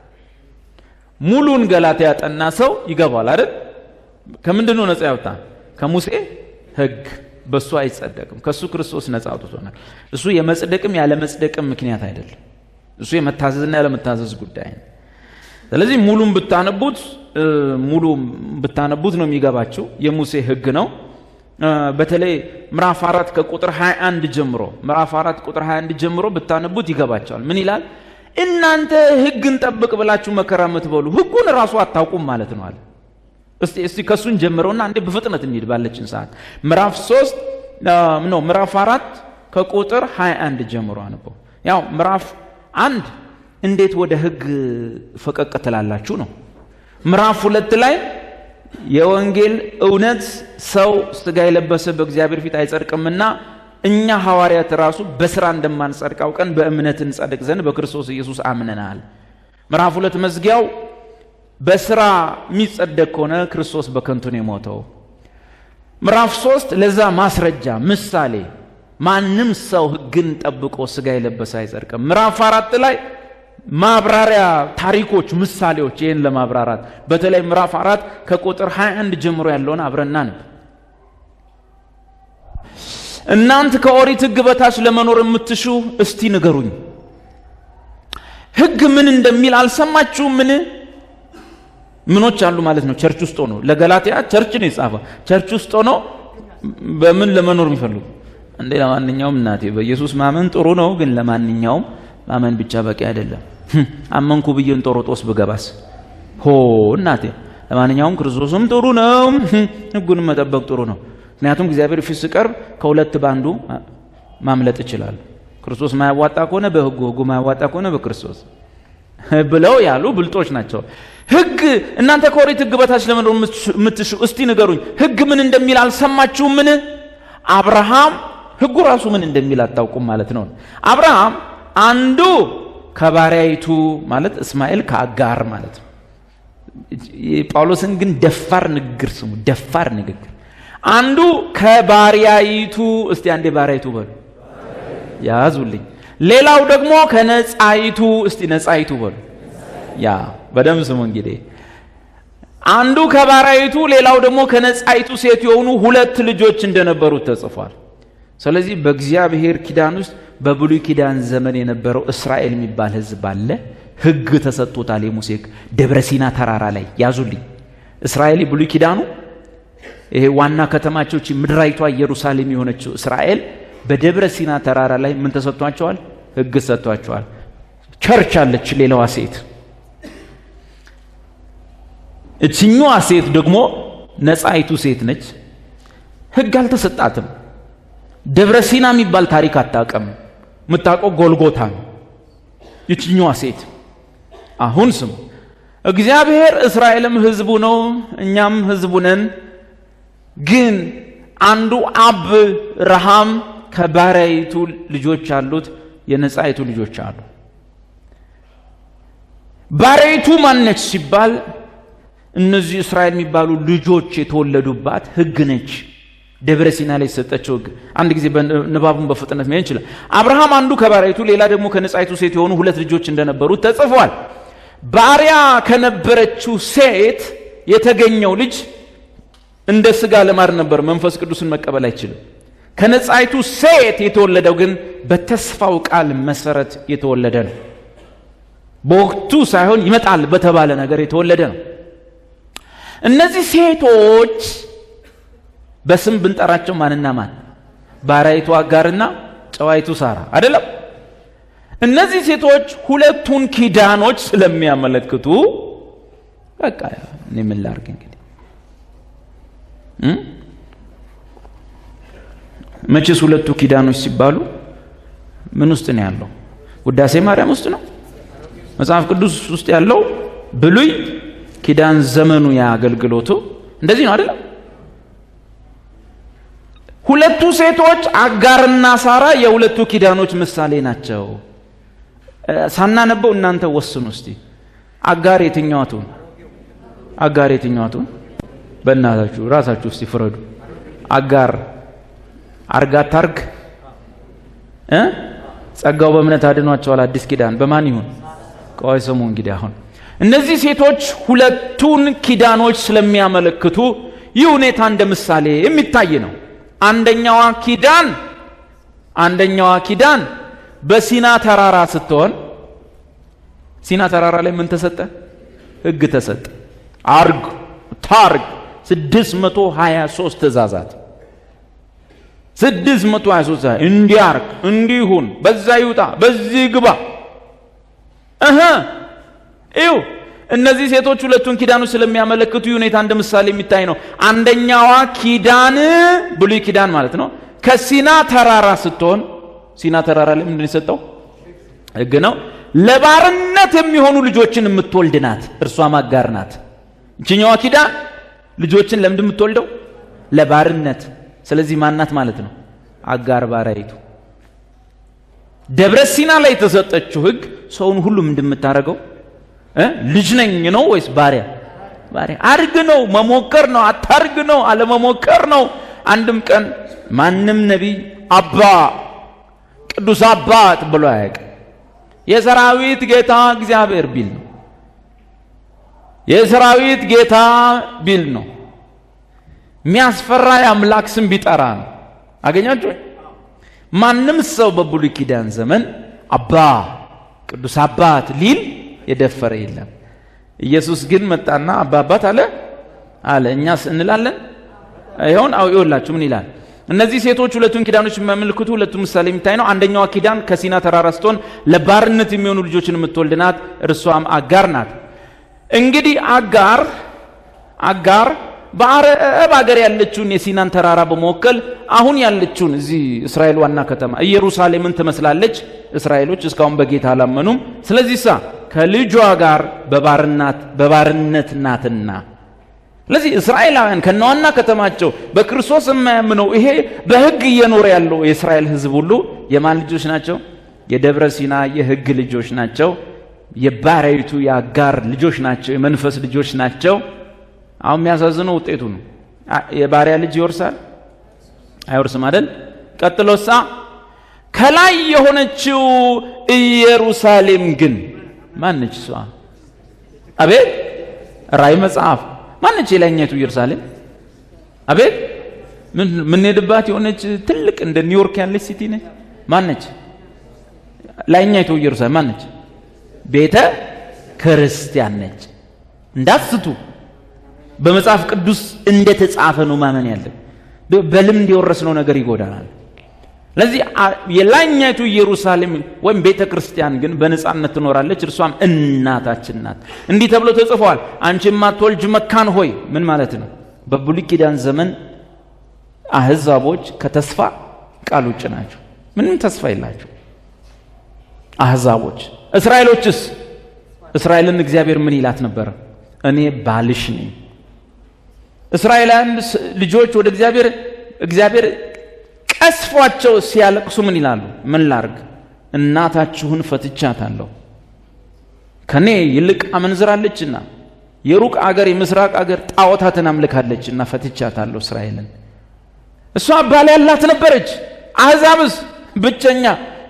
ሙሉን ገላትያ ያጠና ሰው ይገባል አይደል? ከምንድን ነው ነፃ ያወጣን? ከሙሴ ሕግ በሱ አይጸደቅም። ከሱ ክርስቶስ ነፃ አውጥቶናል። እሱ የመጽደቅም ያለ መጽደቅም ምክንያት አይደለም። እሱ የመታዘዝና ያለ መታዘዝ ጉዳይ ነው። ስለዚህ ሙሉን ብታነቡት ነው የሚገባችሁ። የሙሴ ሕግ ነው። በተለይ ምዕራፍ 4 ከቁጥር 21 ጀምሮ ምዕራፍ 4 ቁጥር 21 ጀምሮ ብታነቡት ይገባቸዋል። ምን ይላል? እናንተ ሕግን ጠብቅ ብላችሁ መከራ የምትበሉ ሕጉን ራሱ አታውቁም ማለት ነው አለ። እስቲ ከሱን ጀምረውና አንዴ በፍጥነት እንሂድ ባለችን ሰዓት። ምዕራፍ 4 ከቁጥር 21 ጀምሮ አንበው። ያው ምዕራፍ 1 እንዴት ወደ ሕግ ፈቀቅ ትላላችሁ ነው። ምዕራፍ 2 ላይ የወንጌል እውነት ሰው ስጋ የለበሰ በእግዚአብሔር ፊት አይጸድቅምና እኛ ሐዋርያት ራሱ በስራ እንደማንጸድቅ አውቀን በእምነት እንጸድቅ ዘንድ በክርስቶስ ኢየሱስ አምነናል። ምዕራፍ 2 መዝጊያው በስራ የሚጸደቅ ከሆነ ክርስቶስ በከንቱ ነው የሞተው። ምዕራፍ 3 ለዛ ማስረጃ ምሳሌ ማንም ሰው ሕግን ጠብቆ ስጋ የለበሰ አይጸድቅም። ምዕራፍ 4 ላይ ማብራሪያ ታሪኮች፣ ምሳሌዎች ይህን ለማብራራት በተለይ ምዕራፍ 4 ከቁጥር 21 ጀምሮ ያለውን አብረና ነው። እናንተ ከኦሪት ሕግ በታች ለመኖር የምትሹ እስቲ ንገሩኝ፣ ሕግ ምን እንደሚል አልሰማችሁም? ምኖች አሉ ማለት ነው። ቸርች ውስጥ ሆኖ ለገላትያ ቸርች ነው የጻፈው። ቸርች ውስጥ ሆኖ በምን ለመኖር የሚፈልጉ እንዴ? ለማንኛውም እናቴ በኢየሱስ ማመን ጥሩ ነው፣ ግን ለማንኛውም ማመን ብቻ በቂ አይደለም። አመንኩ ብዬ እንጦሮጦስ ብገባስ እናቴ፣ ለማንኛውም ክርስቶስም ጥሩ ነው፣ ሕጉን መጠበቅ ጥሩ ነው። ምክንያቱም እግዚአብሔር ፊት ሲቀርብ ከሁለት ባንዱ ማምለጥ ይችላል። ክርስቶስ ማያዋጣ ከሆነ በሕጉ፣ ሕጉ ማያዋጣ ከሆነ በክርስቶስ ብለው ያሉ ብልጦች ናቸው። ሕግ እናንተ ከኦሪት ሕግ በታች ለመኖር የምትሹ እስቲ ንገሩኝ፣ ሕግ ምን እንደሚል አልሰማችሁም? አብርሃም ሕጉ ራሱ ምን እንደሚል አታውቁም ማለት ነው። አብርሃም አንዱ ከባሪያይቱ ማለት እስማኤል ከአጋር ማለት ነው። ጳውሎስን ግን ደፋር ንግግር ስሙ፣ ደፋር ንግግር። አንዱ ከባሪያይቱ፣ እስቲ አንዴ ባሪያይቱ በሉ ያዙልኝ። ሌላው ደግሞ ከነጻይቱ፣ እስቲ ነጻይቱ በሉ። ያ በደም ስሙ። እንግዲህ አንዱ ከባሪያይቱ ሌላው ደግሞ ከነጻይቱ ሴት የሆኑ 2 ልጆች እንደነበሩት ተጽፏል። ስለዚህ በእግዚአብሔር ኪዳን ውስጥ በብሉይ ኪዳን ዘመን የነበረው እስራኤል የሚባል ሕዝብ አለ። ህግ ተሰጥቶታል። የሙሴ ህግ ደብረ ሲና ተራራ ላይ ያዙልኝ። እስራኤል ብሉይ ኪዳኑ ይሄ ዋና ከተማቸው ምድራይቷ ኢየሩሳሌም የሆነችው እስራኤል በደብረ ሲና ተራራ ላይ ምን ተሰጥቷቸዋል? ህግ ተሰጥቷቸዋል። ቸርች አለች ሌላዋ ሴት። እቺኛዋ ሴት ደግሞ ነፃይቱ ሴት ነች። ህግ አልተሰጣትም። ደብረ ሲና የሚባል ታሪክ አታውቅም። የምታውቀው ጎልጎታ ነው። ይቺኛዋ ሴት አሁን ስሙ፣ እግዚአብሔር እስራኤልም ህዝቡ ነው እኛም ህዝቡ ነን። ግን አንዱ አብርሃም ከባሪያይቱ ልጆች አሉት፣ የነፃይቱ ልጆች አሉ። ባሪያይቱ ማነች ሲባል እነዚህ እስራኤል የሚባሉ ልጆች የተወለዱባት ህግ ነች። ደብረ ሲና ላይ የተሰጠችው ህግ። አንድ ጊዜ ንባቡን በፍጥነት መሄድ ይችላል። አብርሃም አንዱ ከባሪያይቱ ሌላ ደግሞ ከነፃይቱ ሴት የሆኑ ሁለት ልጆች እንደነበሩት ተጽፏል። ባሪያ ከነበረችው ሴት የተገኘው ልጅ እንደ ስጋ ለማር ነበር፣ መንፈስ ቅዱስን መቀበል አይችልም። ከነፃይቱ ሴት የተወለደው ግን በተስፋው ቃል መሰረት የተወለደ ነው። በወቅቱ ሳይሆን ይመጣል በተባለ ነገር የተወለደ ነው። እነዚህ ሴቶች በስም ብንጠራቸው ማንና ማን? ባሪያይቱ አጋርና ጨዋይቱ ሳራ አይደለም? እነዚህ ሴቶች ሁለቱን ኪዳኖች ስለሚያመለክቱ በቃ እኔ ምን ላድርግ እንግዲህ መቼስ ሁለቱ ኪዳኖች ሲባሉ ምን ውስጥ ነው ያለው? ውዳሴ ማርያም ውስጥ ነው? መጽሐፍ ቅዱስ ውስጥ ያለው ብሉይ ኪዳን ዘመኑ ያገልግሎቱ እንደዚህ ነው አይደለም? ሁለቱ ሴቶች አጋርና ሳራ የሁለቱ ኪዳኖች ምሳሌ ናቸው። ሳናነበው እናንተ ወስኑ እስቲ። አጋር የትኛዋቱን? አጋር የትኛዋቱን? በእናታችሁ ራሳችሁ እስቲ ፍረዱ። አጋር አርጋት ታርግ ጸጋው በእምነት አድኗቸዋል። አዲስ ኪዳን በማን ይሁን? ቆይ ስሙ እንግዲህ አሁን እነዚህ ሴቶች ሁለቱን ኪዳኖች ስለሚያመለክቱ ይህ ሁኔታ እንደ ምሳሌ የሚታይ ነው። አንደኛዋ ኪዳን በሲና ተራራ ስትሆን፣ ሲና ተራራ ላይ ምን ተሰጠ? ህግ ተሰጠ። አርግ ታርግ 623 ትእዛዛት 623 እንዲያርግ እንዲሁን፣ በዛ ይውጣ፣ በዚህ ግባ። ይው እነዚህ ሴቶች ሁለቱን ኪዳኖች ስለሚያመለክቱ ሁኔታ እንደ ምሳሌ የሚታይ ነው። አንደኛዋ ኪዳን ብሉይ ኪዳን ማለት ነው ከሲና ተራራ ስትሆን፣ ሲና ተራራ ላይ ምንድን የሰጠው? ህግ ነው። ለባርነት የሚሆኑ ልጆችን የምትወልድ ናት። እርሷም አጋር ናት። እቺኛዋ ኪዳን ልጆችን ለምንድን የምትወልደው? ለባርነት። ስለዚህ ማናት ማለት ነው? አጋር ባሪያይቱ። ደብረ ሲና ላይ የተሰጠችው ህግ ሰውን ሁሉ ምንድን የምታረገው? ልጅ ነኝ ነው ወይስ ባሪያ? ባሪያ። አርግ ነው መሞከር ነው፣ አታርግ ነው አለመሞከር ነው። አንድም ቀን ማንም ነቢይ አባ ቅዱስ አባት ብሎ አያውቅም። የሰራዊት ጌታ እግዚአብሔር ቢል ነው። የሰራዊት ጌታ ቢል ነው። የሚያስፈራ የአምላክ ስም ቢጠራ ነው። አገኛችሁ? ማንም ሰው በብሉይ ኪዳን ዘመን አባ ቅዱስ አባት ሊል የደፈረ የለም። ኢየሱስ ግን መጣና አባ አባት አለ። እኛስ እንላለን? ይሁን ይኸውላችሁ ምን ይላል? እነዚህ ሴቶች ሁለቱን ኪዳኖች የሚያመለክቱ ሁለቱ ምሳሌ የሚታይ ነው። አንደኛዋ ኪዳን ከሲና ተራራ ስትሆን ለባርነት የሚሆኑ ልጆችን የምትወልድ ናት። እርሷም አጋር ናት። እንግዲህ አጋር በአረብ ሀገር ያለችውን የሲናን ተራራ በመወከል አሁን ያለችውን እዚህ እስራኤል ዋና ከተማ ኢየሩሳሌምን ትመስላለች። እስራኤሎች እስካሁን በጌታ አላመኑም። ስለዚህ ከልጇ ጋር በባርነት ናትና፣ ስለዚህ እስራኤላውያን ከነዋና ከተማቸው በክርስቶስ የማያምነው ይሄ በህግ እየኖረ ያለው የእስራኤል ህዝብ ሁሉ የማን ልጆች ናቸው? የደብረ ሲና የህግ ልጆች ናቸው። የባሪያይቱ የአጋር ልጆች ናቸው። የመንፈስ ልጆች ናቸው። አሁን የሚያሳዝነው ውጤቱ ነው። የባሪያ ልጅ ይወርሳል አይወርስም አይደል? ቀጥሎሳ ከላይ የሆነችው ኢየሩሳሌም ግን ማነች? እሷ አቤት ራእይ መጽሐፍ ማነች? የላይኛይቱ ኢየሩሳሌም አቤት ምን ሄድባት የሆነች ትልቅ እንደ ኒውዮርክ ያለች ሲቲ ነች። ማነች? ላይኛይቱ ኢየሩሳሌም ማነች? ቤተ ክርስቲያን ነች። እንዳትስቱ። በመጽሐፍ ቅዱስ እንደተጻፈ ነው ማመን ያለን። በልምድ የወረስነው ነገር ይጎዳናል። ለዚህ የላይኛይቱ ኢየሩሳሌም ወይም ቤተ ክርስቲያን ግን በነጻነት ትኖራለች፣ እርሷም እናታችን ናት። እንዲህ ተብሎ ተጽፏል፣ አንቺ የማትወልጅ መካን ሆይ። ምን ማለት ነው? በብሉይ ኪዳን ዘመን አህዛቦች ከተስፋ ቃል ውጭ ናቸው። ምንም ተስፋ የላቸው አህዛቦች። እስራኤሎችስ? እስራኤልን እግዚአብሔር ምን ይላት ነበር? እኔ ባልሽ ነኝ። እስራኤላውያን ልጆች ወደ እግዚአብሔር ቀስፏቸው ሲያለቅሱ ምን ይላሉ? ምን ላርግ? እናታችሁን ፈትቻታለሁ፣ ከኔ ይልቅ አመንዝራለችና የሩቅ አገር የምስራቅ አገር ጣዖታትን አምልካለችና ፈትቻታለሁ እስራኤልን። እሷ ባል ያላት ነበረች። አህዛብስ ብቸኛ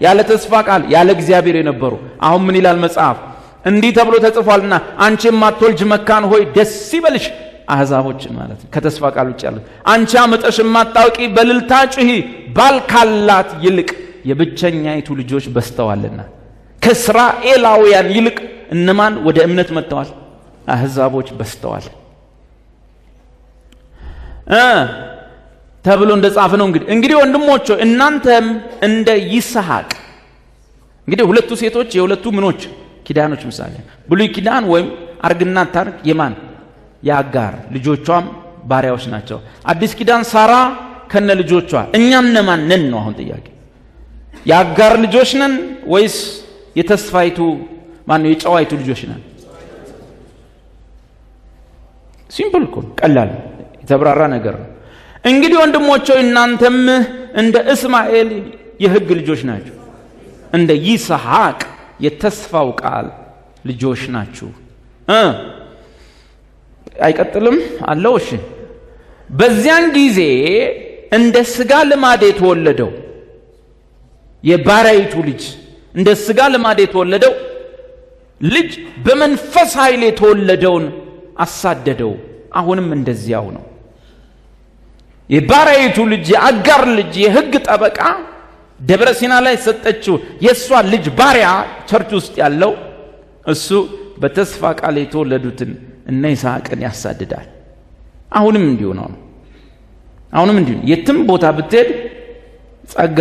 ያለ ተስፋ ቃል ያለ እግዚአብሔር የነበሩ። አሁን ምን ይላል መጽሐፍ? እንዲህ ተብሎ ተጽፏልና አንቺ የማትወልጅ መካን ሆይ ደስ ይበልሽ። አህዛቦችን ማለት ከተስፋ ቃል ውጭ ያሉት። አንቺ አመጠሽ የማታውቂ በልልታ ጩኺ፣ ባል ካላት ይልቅ የብቸኛይቱ ልጆች በስተዋልና። ከእስራኤላውያን ይልቅ እነማን ወደ እምነት መጥተዋል? አህዛቦች በስተዋል ተብሎ እንደጻፈ ነው። እንግዲህ ወንድሞች እናንተም እንደ ይስሐቅ። እንግዲህ ሁለቱ ሴቶች የሁለቱ ምኖች ኪዳኖች ምሳሌ። ብሉይ ኪዳን ወይም አርግና ታርግ የማን? የአጋር ልጆቿም ባሪያዎች ናቸው። አዲስ ኪዳን ሳራ ከነ ልጆቿ። እኛ እነማን ነን ነው አሁን ጥያቄ። የአጋር ልጆች ነን ወይስ የተስፋይቱ ማነው የጨዋይቱ ልጆች ነን? ሲምፕል እኮ ቀላል የተብራራ ነገር ነው። እንግዲህ ወንድሞቼ እናንተም እንደ እስማኤል የሕግ ልጆች ናችሁ፣ እንደ ይስሐቅ የተስፋው ቃል ልጆች ናችሁ። አይቀጥልም አለው። እሺ በዚያን ጊዜ እንደ ሥጋ ልማድ የተወለደው የባሪያይቱ ልጅ እንደ ሥጋ ልማድ የተወለደው ልጅ በመንፈስ ኃይል የተወለደውን አሳደደው። አሁንም እንደዚያው ነው። የባሪያይቱ ልጅ የአጋር ልጅ የሕግ ጠበቃ ደብረ ሲና ላይ ሰጠችው የሷ ልጅ ባሪያ ቸርች ውስጥ ያለው እሱ በተስፋ ቃል የተወለዱትን እነ ይስሐቅን ያሳድዳል። አሁንም እንዲሁ ነው። አሁንም እንዲሁ የትም ቦታ ብትሄድ ጸጋ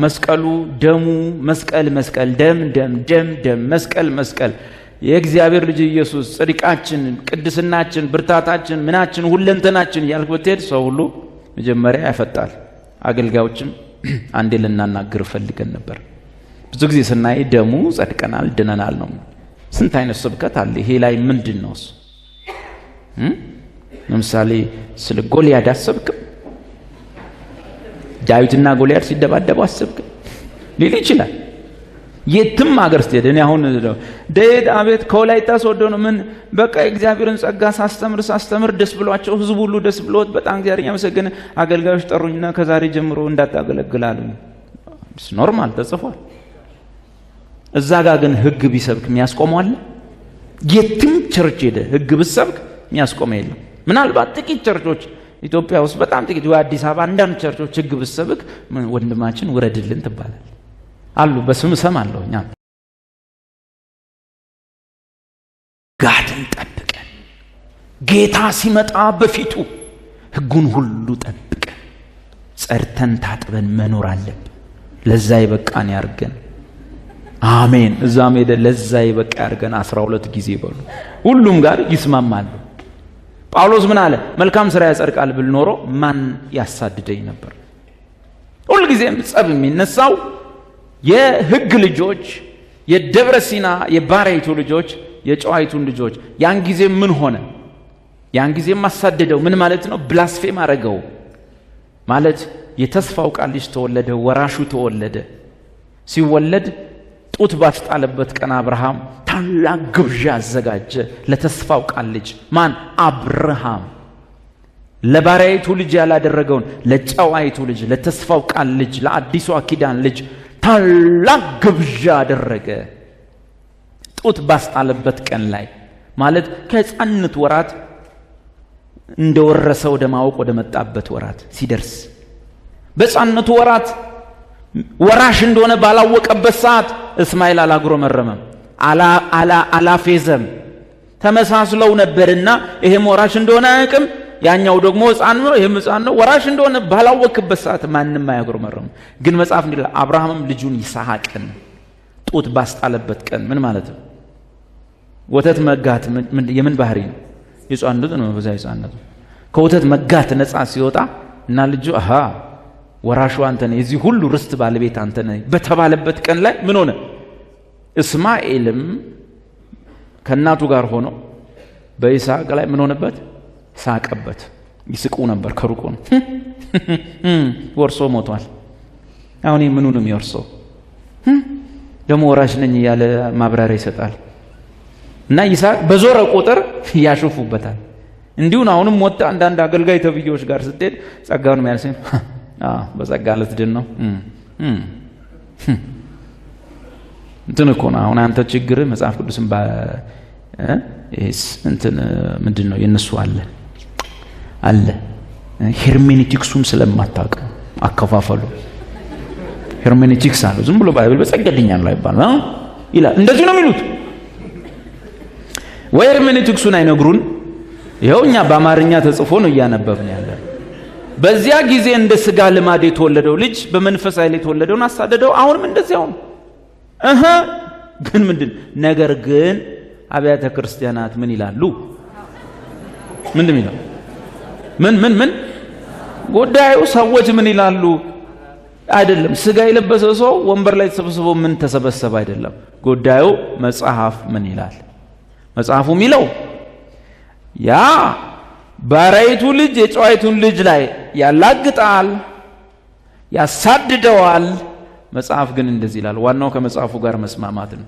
መስቀሉ፣ ደሙ መስቀል መስቀል፣ ደም ደም ደም ደም፣ መስቀል መስቀል፣ የእግዚአብሔር ልጅ ኢየሱስ ጽድቃችን፣ ቅድስናችን፣ ብርታታችን፣ ምናችን፣ ሁለንተናችን ያልክ ብትሄድ ሰው ሁሉ መጀመሪያ ያፈጣል። አገልጋዮችም አንዴ ልናናግር ፈልገን ነበር። ብዙ ጊዜ ስናይ ደሙ ጸድቀናል ድነናል ነው። ስንት አይነት ስብከት አለ። ይሄ ላይ ምንድን ነው እሱ? ለምሳሌ ስለ ጎልያድ አሰብክም? ዳዊትና ጎልያድ ሲደባደቡ አሰብክም? ሊል ይችላል። የትም ሀገር ስትሄድ እኔ አሁን ዴት አቤት ከወላይታ ሶዶ ነው ምን በቃ እግዚአብሔርን ጸጋ ሳስተምር ደስ ብሏቸው ህዝቡ ሁሉ ደስ ብሎት በጣም እግዚአብሔር ያመሰገነ አገልጋዮች ጠሩኝና ከዛሬ ጀምሮ እንዳታገለግላሉ። ኖርማል ተጽፏል። እዛ ጋር ግን ህግ ቢሰብክ የሚያስቆመው አለ? የትም ቸርች ሄደ ህግ ቢሰብክ የሚያስቆመው የለም። ምናልባት ጥቂት ቸርቾች ኢትዮጵያ ውስጥ በጣም ጥቂት ወይ አዲስ አበባ አንዳንድ ቸርቾች ህግ ቢሰብክ ወንድማችን ውረድልን ትባላል አሉ። በስም ሰማለሁ። እኛ ጋትን ጠብቀን ጌታ ሲመጣ በፊቱ ህጉን ሁሉ ጠብቀን ጸርተን ታጥበን መኖር አለብን። ለዛ ይበቃን ያርገን። አሜን። እዛም ሄደ ለዛ ይበቃ ያርገን። 12 ጊዜ በሉ ሁሉም ጋር ይስማማሉ። ጳውሎስ ምን አለ? መልካም ሥራ ያጸድቃል ብል ኖሮ ማን ያሳድደኝ ነበር? ሁሉ ጊዜም ጸብ የሚነሳው የህግ ልጆች የደብረ ሲና የባሪያይቱ ልጆች የጨዋይቱን ልጆች ያን ጊዜ ምን ሆነ? ያን ጊዜ ማሳደደው ምን ማለት ነው? ብላስፌም አረገው ማለት የተስፋው ቃል ልጅ ተወለደ፣ ወራሹ ተወለደ። ሲወለድ ጡት ባስጣለበት ቀን አብርሃም ታላቅ ግብዣ አዘጋጀ ለተስፋው ቃል ልጅ። ማን? አብርሃም። ለባሪያይቱ ልጅ ያላደረገውን ለጨዋይቱ ልጅ ለተስፋው ቃል ልጅ ለአዲሷ ኪዳን ልጅ ታላቅ ግብዣ አደረገ። ጡት ባስጣለበት ቀን ላይ ማለት ከሕፃንነት ወራት እንደወረሰ ወደ ማወቅ ወደ መጣበት ወራት ሲደርስ በሕፃንነቱ ወራት ወራሽ እንደሆነ ባላወቀበት ሰዓት እስማኤል አላጉረመረመም፣ አላፌዘም። ተመሳስለው ነበርና ይሄም ወራሽ እንደሆነ አያውቅም፣ ያኛው ደግሞ ሕፃን ነው፣ ይሄም ሕፃን ነው። ወራሽ እንደሆነ ባላወቅበት ሰዓት ማንም አያጉረመርም። ግን መጽሐፍ እንዲል አብርሃምም ልጁን ይስሐቅን ጡት ባስጣለበት ቀን ምን ማለት ነው? ወተት መጋት የምን ባህሪ ነው? የሕፃንነት ነው። በዛ የሕፃንነት ከወተት መጋት ነፃ ሲወጣ እና ልጁ ወራሹ አንተ ነህ፣ የዚህ ሁሉ ርስት ባለቤት አንተ ነህ በተባለበት ቀን ላይ ምን ሆነ? እስማኤልም ከእናቱ ጋር ሆኖ በይስሐቅ ላይ ምን ሆነበት? ሳቀበት። ይስቁ ነበር ከሩቁ ነው። ወርሶ ሞቷል። አሁን ምኑ ነው የሚወርሰው? ደግሞ ወራሽ ነኝ እያለ ማብራሪያ ይሰጣል። እና ይስሐቅ በዞረ ቁጥር ያሾፉበታል። እንዲሁን አሁንም ወጣ አንዳንድ አገልጋይ ተብዬዎች ጋር ስትሄድ ጸጋውን የሚያልሰኝ በጸጋ ልትድን ነው እንትን እኮ ነው። አሁን አንተ ችግር መጽሐፍ ቅዱስን እንትን ምንድን ነው የነሱ አለ ሄርሜኔቲክሱን ስለማታውቅ አከፋፈሉ ሄርሜኔቲክስ አለ። ዝም ብሎ ባይብል በጸጋ ድኛለሁ አይባልም ይላል። እንደዚህ ነው የሚሉት። ወይ ሄርሜኔቲክሱን አይነግሩን። ይኸው እኛ በአማርኛ ተጽፎ ነው እያነበብን ያለ። በዚያ ጊዜ እንደ ስጋ ልማድ የተወለደው ልጅ በመንፈስ ኃይል የተወለደውን አሳደደው። አሁንም እንደዚያው ነው። ግን ምንድን ነገር ግን አብያተ ክርስቲያናት ምን ይላሉ? ምንድን ይላሉ? ምን ጉዳዩ ሰዎች ምን ይላሉ አይደለም። ስጋ የለበሰ ሰው ወንበር ላይ ተሰብስቦ ምን ተሰበሰበ አይደለም። ጉዳዩ መጽሐፍ ምን ይላል? መጽሐፉ የሚለው ያ ባሪያይቱ ልጅ የጨዋይቱን ልጅ ላይ ያላግጣል፣ ያሳድደዋል። መጽሐፍ ግን እንደዚህ ይላል። ዋናው ከመጽሐፉ ጋር መስማማት ነው።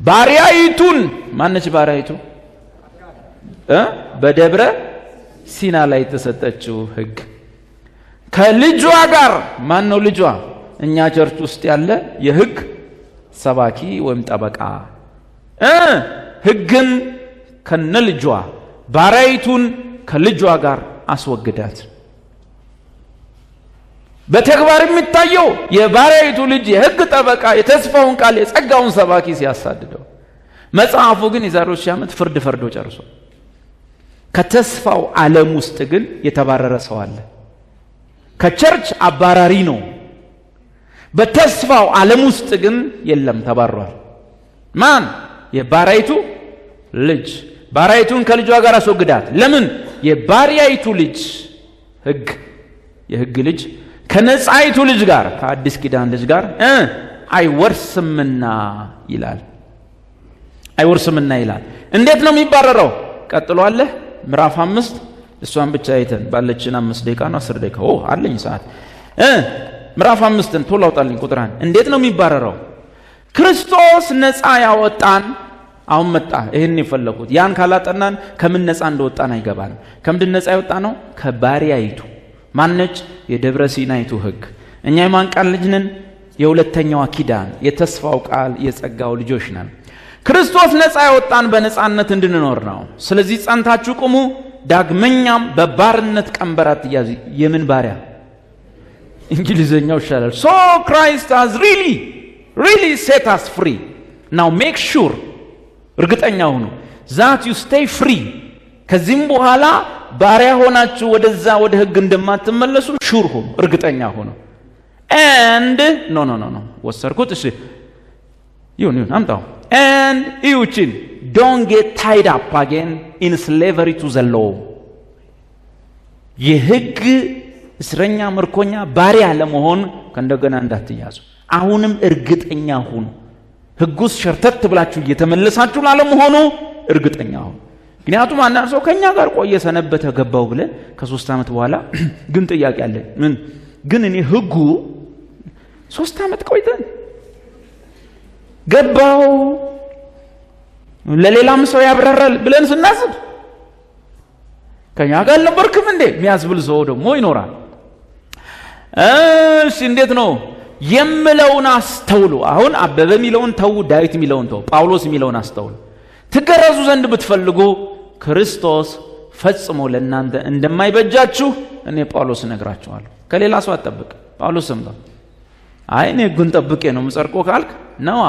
ባሪያይቱን ማነች? ባሪያይቱ በደብረ ሲና ላይ የተሰጠችው ሕግ ከልጇ ጋር ማን ነው ልጇ? እኛ ቸርች ውስጥ ያለ የሕግ ሰባኪ ወይም ጠበቃ ሕግን ከነልጇ ባሪያይቱን ከልጇ ጋር አስወግዳት። በተግባር የሚታየው የባሪያይቱ ልጅ የሕግ ጠበቃ የተስፋውን ቃል የጸጋውን ሰባኪ ሲያሳድደው፣ መጽሐፉ ግን የዛሬው ሺህ ዓመት ፍርድ ፈርዶ ጨርሶ ከተስፋው ዓለም ውስጥ ግን የተባረረ ሰው አለ። ከቸርች አባራሪ ነው። በተስፋው ዓለም ውስጥ ግን የለም፣ ተባሯል። ማን? የባሪያይቱ ልጅ። ባሪያይቱን ከልጇ ጋር አስወግዳት። ለምን? የባሪያይቱ ልጅ ሕግ የሕግ ልጅ ከነጻይቱ ልጅ ጋር ከአዲስ ኪዳን ልጅ ጋር አይወርስምና ይላል። አይወርስምና ይላል። እንዴት ነው የሚባረረው? ቀጥሎ አለ ምዕራፍ 5 እሷን ብቻ አይተን ባለችን 5 ደቂቃ ነው 10 ደቂቃ አለኝ ሰዓት። ምዕራፍ 5ን ቶሎ አውጣልኝ ቁጥር 1 እንዴት ነው የሚባረረው? ክርስቶስ ነፃ ያወጣን አሁን መጣ። ይሄን የፈለኩት ያን ካላጠናን ከምን ነፃ እንደወጣን አይገባንም። ከምንድን ነፃ ያወጣ ነው? ከባሪያይቱ ማነች? የደብረ ሲናይቱ ሕግ። እኛ የማን ቃል ልጅ ነን? የሁለተኛዋ ኪዳን የተስፋው ቃል የጸጋው ልጆች ነን። ክርስቶስ ነፃ ያወጣን በነፃነት እንድንኖር ነው። ስለዚህ ጸንታችሁ ቁሙ፣ ዳግመኛም በባርነት ቀንበር አትያዙ። የምን ባሪያ? እንግሊዘኛው ይሻላል። So Christ has really set us free. Now make sure እርግጠኛ ሁኑ that you stay free። ከዚህም በኋላ ባሪያ ሆናችሁ ወደዛ ወደ ሕግ እንደማትመለሱ ሹር ሁኑ፣ እርግጠኛ ሁኑ። and no ወሰርኩት። እሺ ይሁን አምጣው። and ይውችን don't get tied up again in slavery to the law። የሕግ እስረኛ ምርኮኛ ባሪያ ለመሆን ከእንደገና እንዳትያዙ አሁንም እርግጠኛ ሁኑ። ሕጉስ ሸርተት ብላችሁ እየተመለሳችሁ ላለመሆኑ እርግጠኛ ሁኑ። ምክንያቱም አንዳንድ ሰው ከኛ ጋር ቆየ ሰነበተ ገባው ብለ ከ3 ዓመት በኋላ ግን ጥያቄ አለ። ምን ግን እኔ ሕጉ 3 ዓመት ቆይተን ገባው ለሌላም ሰው ያብራራል ብለን ስናስብ ከኛ ጋር ነበርክም እንዴ የሚያስብል ሰው ደግሞ ይኖራል። እሺ እንዴት ነው የምለውን አስተውሉ። አሁን አበበ የሚለውን ተው፣ ዳዊት የሚለውን ተው፣ ጳውሎስ የሚለውን አስተውሉ። ትገረዙ ዘንድ ብትፈልጉ ክርስቶስ ፈጽሞ ለእናንተ እንደማይበጃችሁ እኔ ጳውሎስ እነግራችኋለሁ። ከሌላ ሰው አትጠብቅ። ጳውሎስ ሰምቶ አይ እኔ ሕጉን ጠብቄ ነው የምጸድቀው ካልክ ነው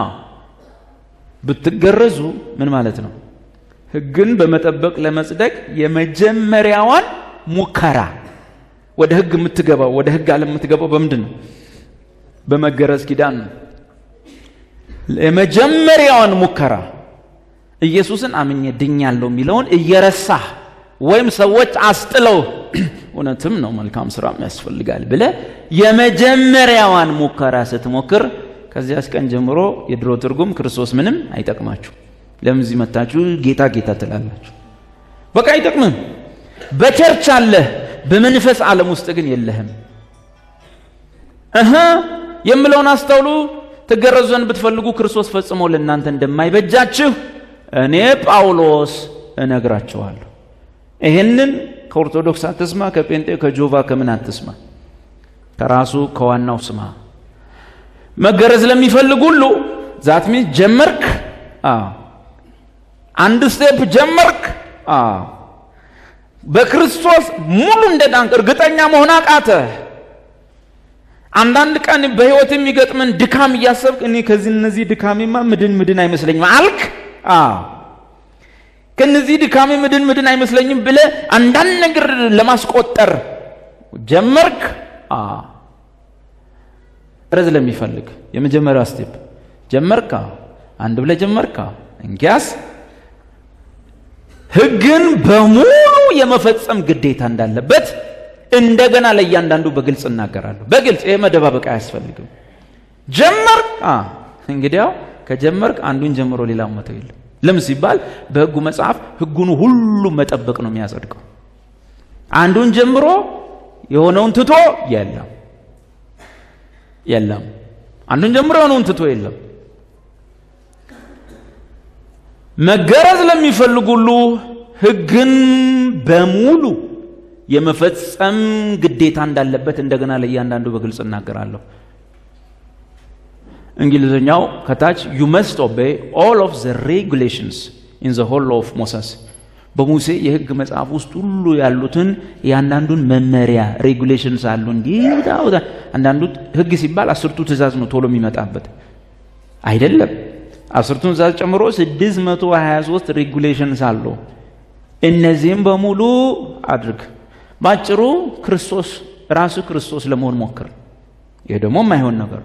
ብትገረዙ ምን ማለት ነው? ሕግን በመጠበቅ ለመጽደቅ የመጀመሪያዋን ሙከራ ወደ ሕግ የምትገባው ወደ ሕግ ዓለም የምትገባው በምንድን ነው? በመገረዝ ኪዳን ነው። የመጀመሪያዋን ሙከራ ኢየሱስን አምኜ ድኛለሁ የሚለውን እየረሳህ ወይም ሰዎች አስጥለው እውነትም ነው መልካም ሥራም ያስፈልጋል ብለህ የመጀመሪያዋን ሙከራ ስትሞክር ከዚያስ ቀን ጀምሮ የድሮ ትርጉም ክርስቶስ ምንም አይጠቅማችሁ። ለምን እዚህ መጣችሁ ጌታ ጌታ ትላላችሁ? በቃ አይጠቅምም። በቸርች አለህ፣ በመንፈስ ዓለም ውስጥ ግን የለህም። የምለውን አስተውሉ። ትገረዙ ዘንድ ብትፈልጉ ክርስቶስ ፈጽሞ ለእናንተ እንደማይበጃችሁ እኔ ጳውሎስ እነግራችኋለሁ። ይሄንን ከኦርቶዶክስ አትስማ፣ ከጴንጤ ከጆቫ ከምን አትስማ፣ ከራሱ ከዋናው ስማ። መገረዝ ለሚፈልጉ ሁሉ ዛት ሚንስ ጀመርክ፣ አንድ ስቴፕ ጀመርክ፣ በክርስቶስ ሙሉ እንደዳንክ እርግጠኛ መሆን አቃተህ። አንዳንድ ቀን በህይወት የሚገጥምን ድካም እያሰብክ እኔ ከዚህ እነዚህ ድካሜማ ምድን አይመስለኝም አልክ። ከነዚህ ድካሜ ምድን አይመስለኝም ብለህ አንዳንድ ነገር ለማስቆጠር ጀመርክ። ረዝ ለሚፈልግ የመጀመሪያው ስቴፕ ጀመርካ፣ አንድ ብለህ ጀመርካ። እንግዲያስ ሕግን በሙሉ የመፈጸም ግዴታ እንዳለበት እንደገና ለእያንዳንዱ በግልጽ እናገራለሁ። በግልጽ ይሄ መደባበቅ አያስፈልግም። ጀመርክ፣ እንግዲያው ከጀመርክ አንዱን ጀምሮ ሌላው መተው የለም። ለምን ሲባል በሕጉ መጽሐፍ ሕጉን ሁሉ መጠበቅ ነው የሚያጸድቀው። አንዱን ጀምሮ የሆነውን ትቶ የለም። አንዱን ጀምሮ የሆነውን ትቶ የለም። መገረዝ ለሚፈልጉ ሁሉ ሕግን በሙሉ የመፈጸም ግዴታ እንዳለበት እንደገና ለእያንዳንዱ በግልጽ እናገራለሁ። እንግሊዝኛው ከታች you must obey all of the regulations in the whole law of Moses። በሙሴ የሕግ መጽሐፍ ውስጥ ሁሉ ያሉትን ያንዳንዱን መመሪያ ሬጉሌሽንስ አሉ። እንዲታው አንዳንዱ ሕግ ሲባል 10ቱ ትእዛዝ ነው ቶሎ የሚመጣበት አይደለም። 10ቱን ትእዛዝ ጨምሮ 623 ሬጉሌሽንስ አሉ። እነዚህም በሙሉ አድርግ። ባጭሩ ክርስቶስ ራሱ ክርስቶስ ለመሆን ሞክር። ይሄ ደግሞ የማይሆን ነገር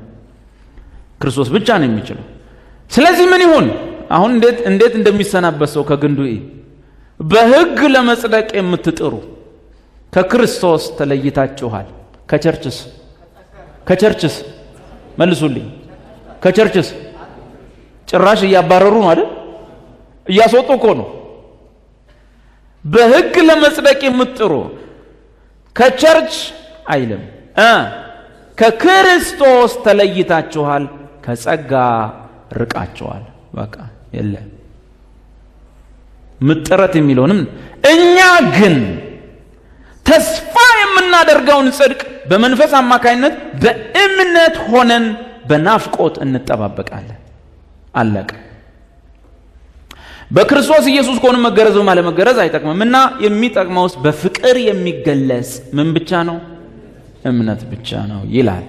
ክርስቶስ ብቻ ነው የሚችለው። ስለዚህ ምን ይሁን? አሁን እንዴት እንደሚሰናበት ሰው ከግንዱ በሕግ ለመጽደቅ የምትጥሩ ከክርስቶስ ተለይታችኋል። ከቸርችስ መልሱልኝ። ከቸርችስ ጭራሽ እያባረሩ ነው አይደል? እያስወጡ እኮ ነው። በሕግ ለመጽደቅ የምትጥሩ ከቸርች አይልም፣ ከክርስቶስ ተለይታችኋል፣ ከጸጋ ርቃችኋል። በቃ የለም ምጥረት የሚለውንም እኛ ግን ተስፋ የምናደርገውን ጽድቅ በመንፈስ አማካይነት በእምነት ሆነን በናፍቆት እንጠባበቃለን። አለቀ። በክርስቶስ ኢየሱስ ከሆነ መገረዝ አለመገረዝ አይጠቅምምና የሚጠቅመውስ በፍቅር የሚገለጽ ምን ብቻ ነው? እምነት ብቻ ነው ይላል።